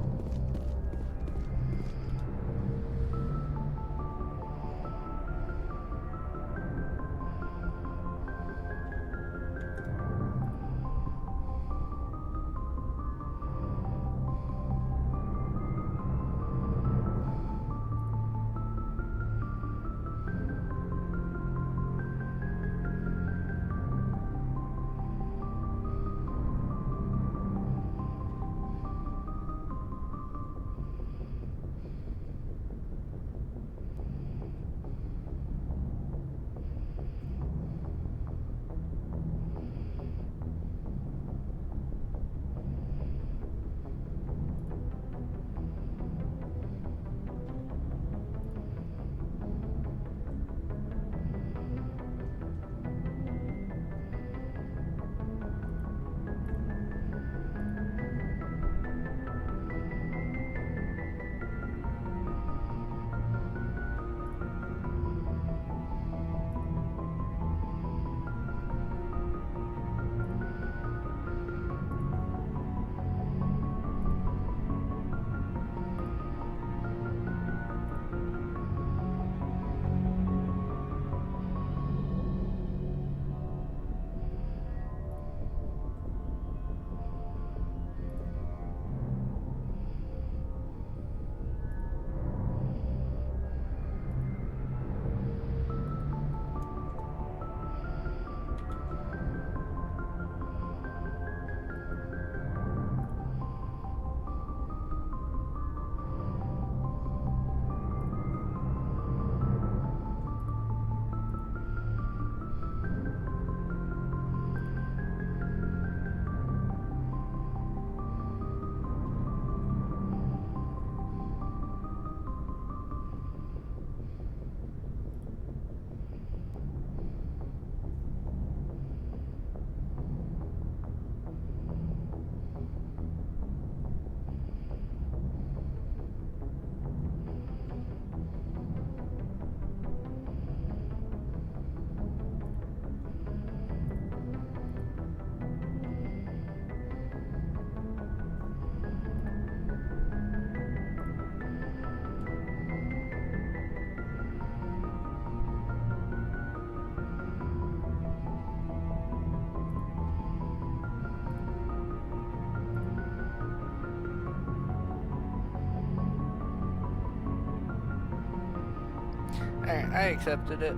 I accepted it.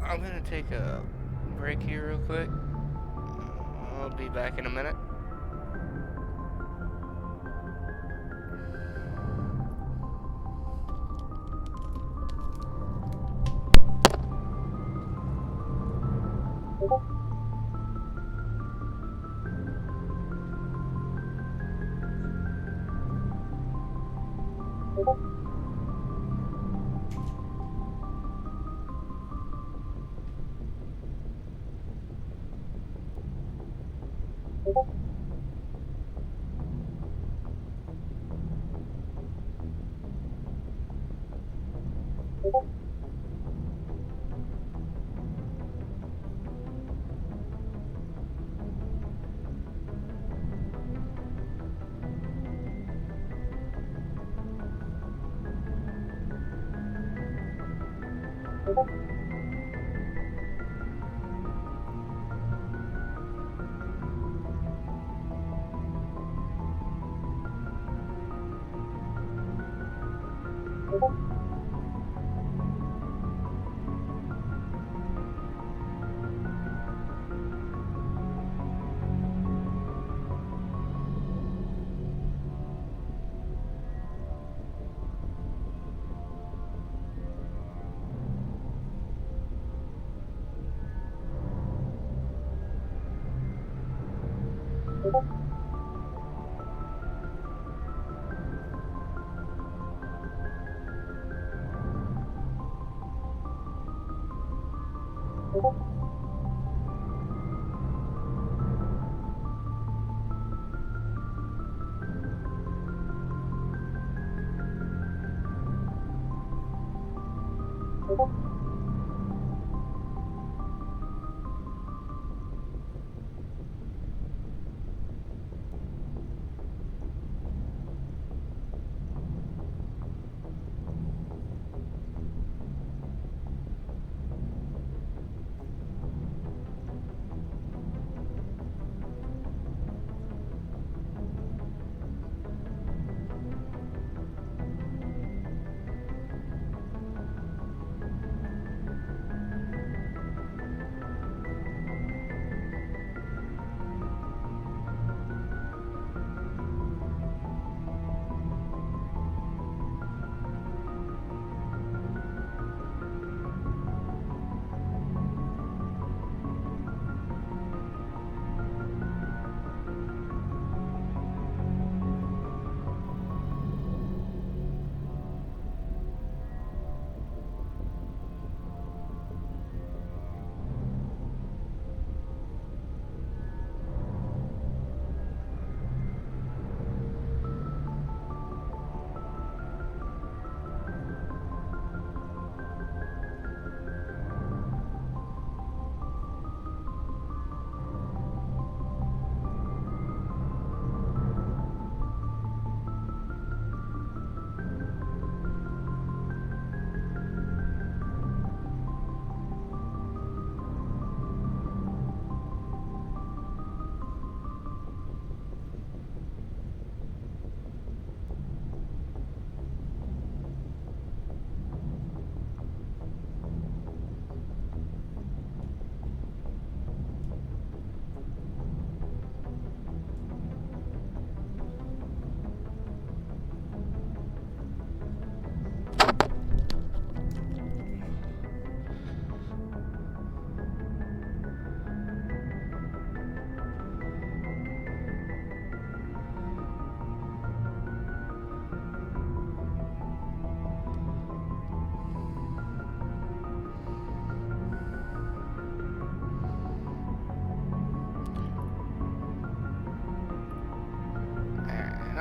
I'm gonna take a break here real quick. I'll be back in a minute.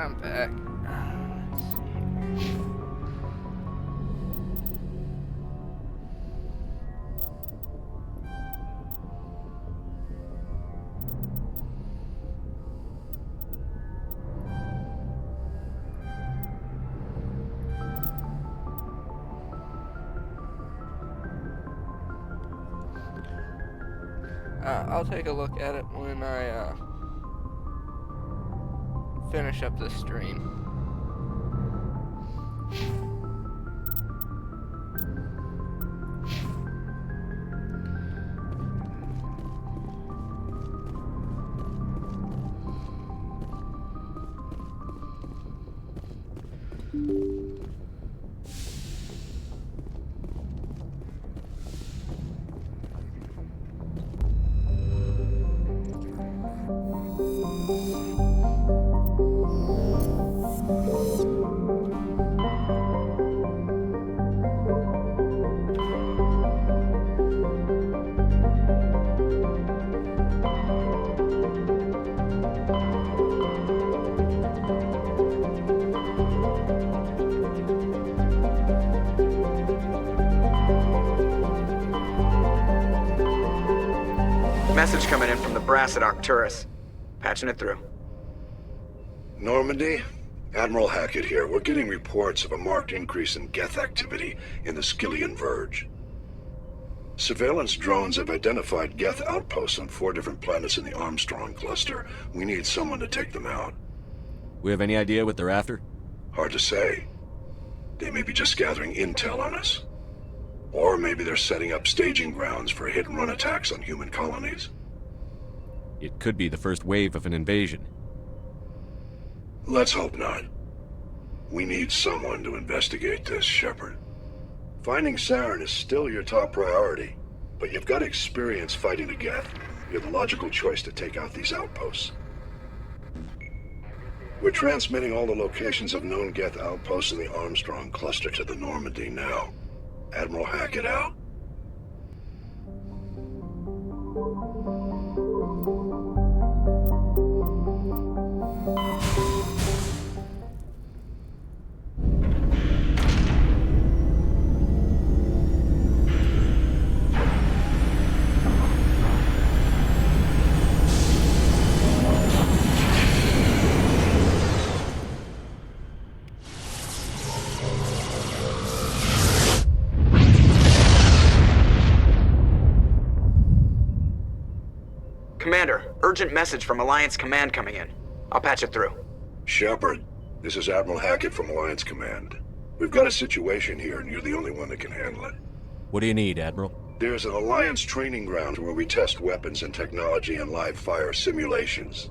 I'm back. Let's see. I'll take a look at it when I finish up this stream. message coming in from the brass at Arcturus. Patching it through. Normandy? Admiral Hackett here. We're getting reports of a marked increase in Geth activity in the Skyllian Verge. Surveillance drones have identified Geth outposts on 4 different planets in the Armstrong cluster. We need someone to take them out. We have any idea what they're after? Hard to say. They may be just gathering intel on us. Or maybe they're setting up staging grounds for hit-and-run attacks on human colonies. It could be the first wave of an invasion. Let's hope not. We need someone to investigate this, Shepard. Finding Saren is still your top priority, but you've got experience fighting the Geth. You're the logical choice to take out these outposts. We're transmitting all the locations of known Geth outposts in the Armstrong cluster to the Normandy now. Admiral Hackett out. Commander, urgent message from Alliance Command coming in. I'll patch it through. Shepard, this is Admiral Hackett from Alliance Command. We've got a situation here, and you're the only one that can handle it. What do you need, Admiral? There's an Alliance training ground where we test weapons and technology in live fire simulations.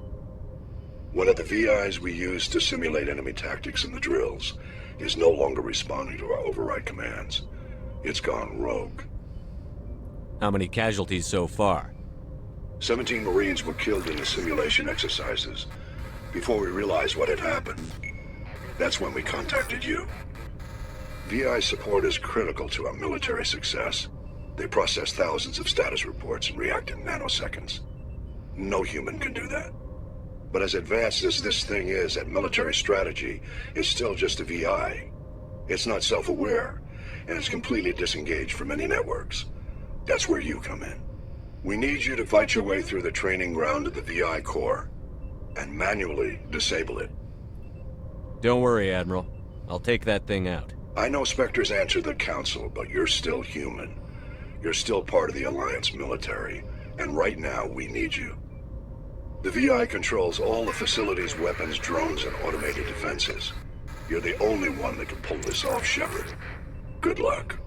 One of the VIs we use to simulate enemy tactics in the drills is no longer responding to our override commands. It's gone rogue. How many casualties so far? 17 Marines were killed in the simulation exercises before we realized what had happened. That's when we contacted you. VI support is critical to our military success. They process thousands of status reports and react in nanoseconds. No human can do that. But as advanced as this thing is at military strategy, it's still just a VI. It's not self-aware, and it's completely disengaged from any networks. That's where you come in. We need you to fight your way through the training ground of the VI core and manually disable it. Don't worry, Admiral. I'll take that thing out. I know Spectres answer the Council, but you're still human. You're still part of the Alliance military, and right now we need you. The VI controls all the facilities, weapons, drones, and automated defenses. You're the only one that can pull this off, Shepard. Good luck.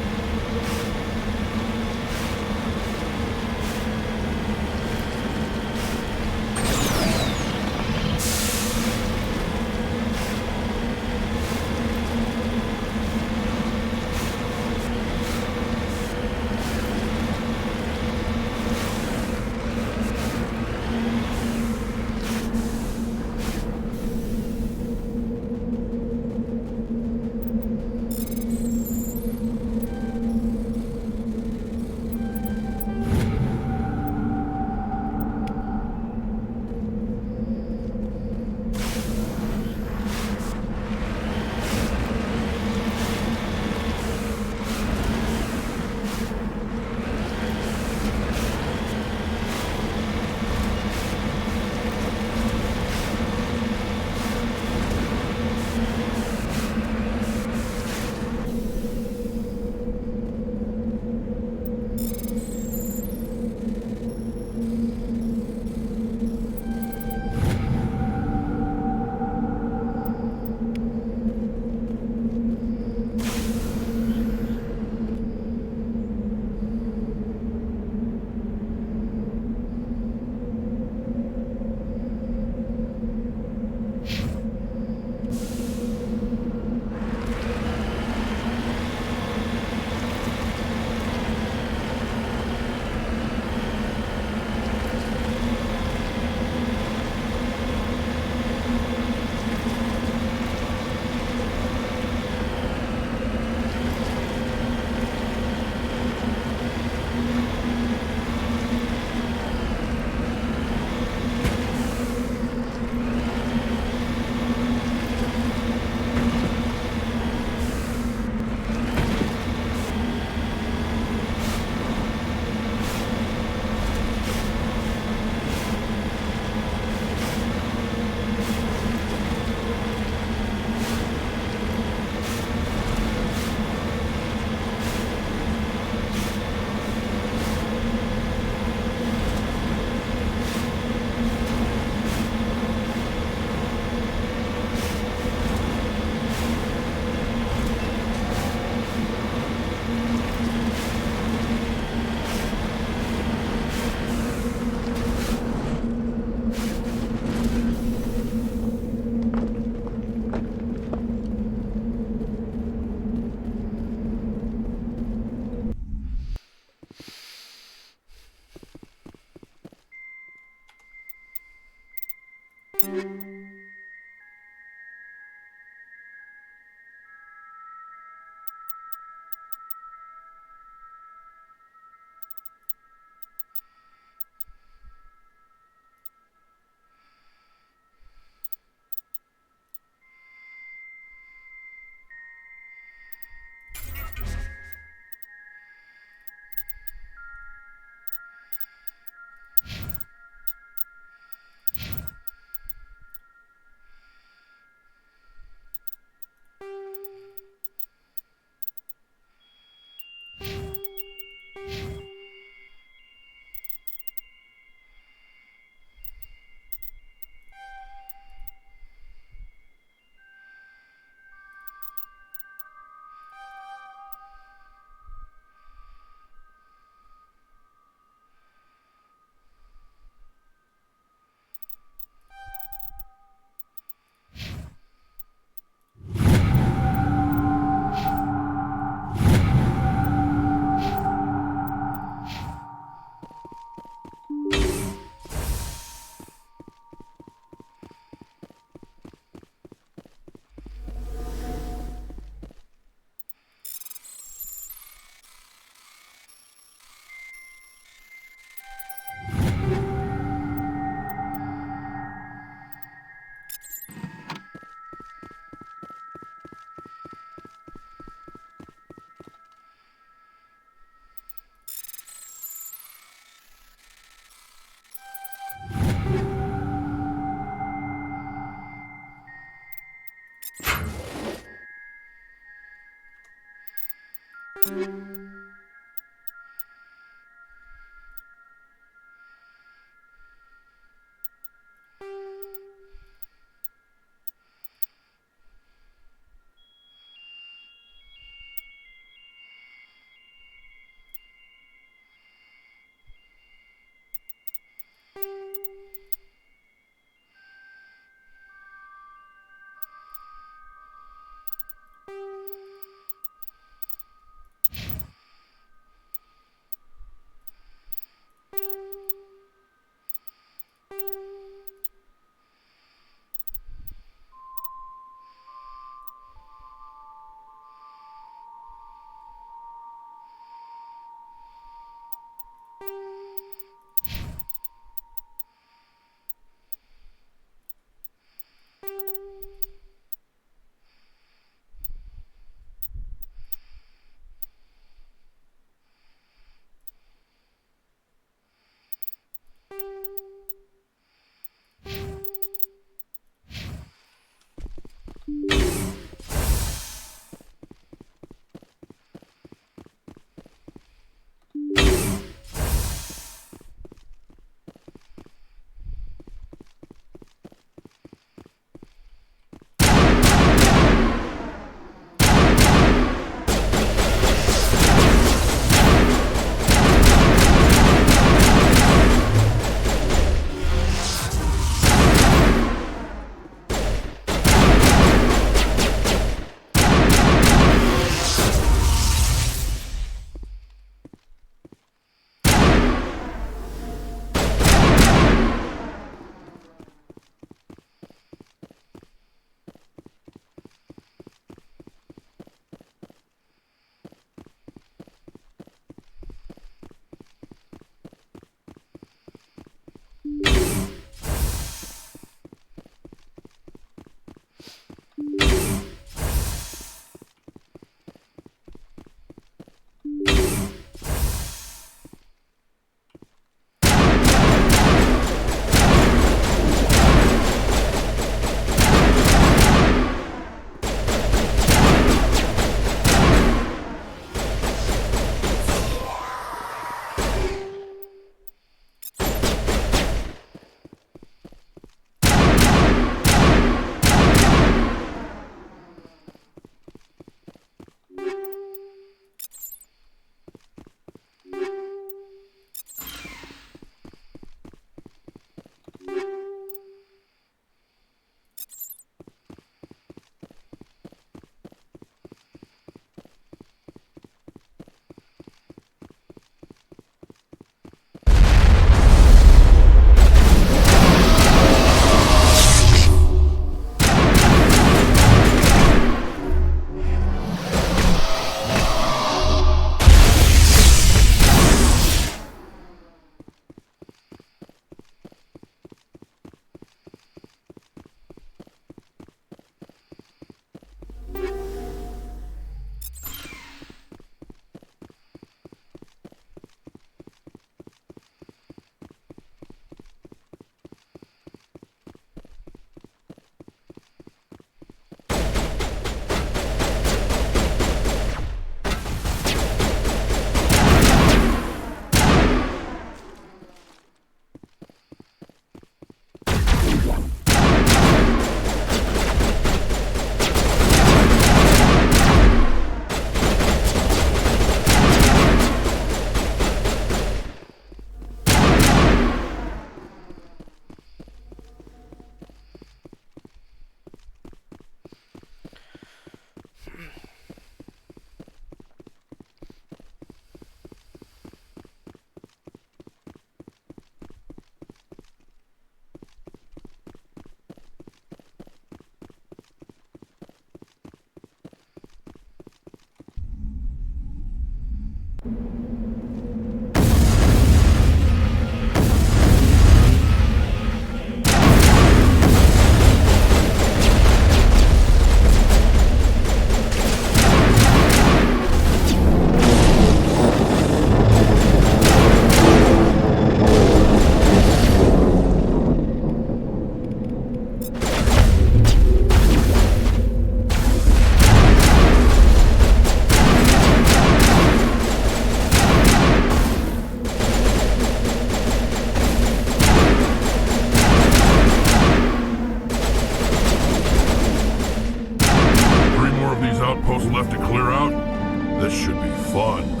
This should be fun.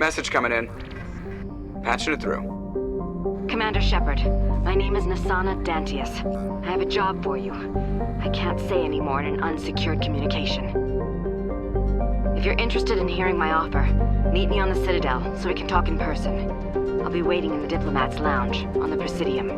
Message coming in. Patching it through. Commander Shepard, my name is Nassana Dantius. I have a job for you. I can't say any more in an unsecured communication. If you're interested in hearing my offer, meet me on the Citadel so we can talk in person. I'll be waiting in the Diplomat's Lounge on the Presidium.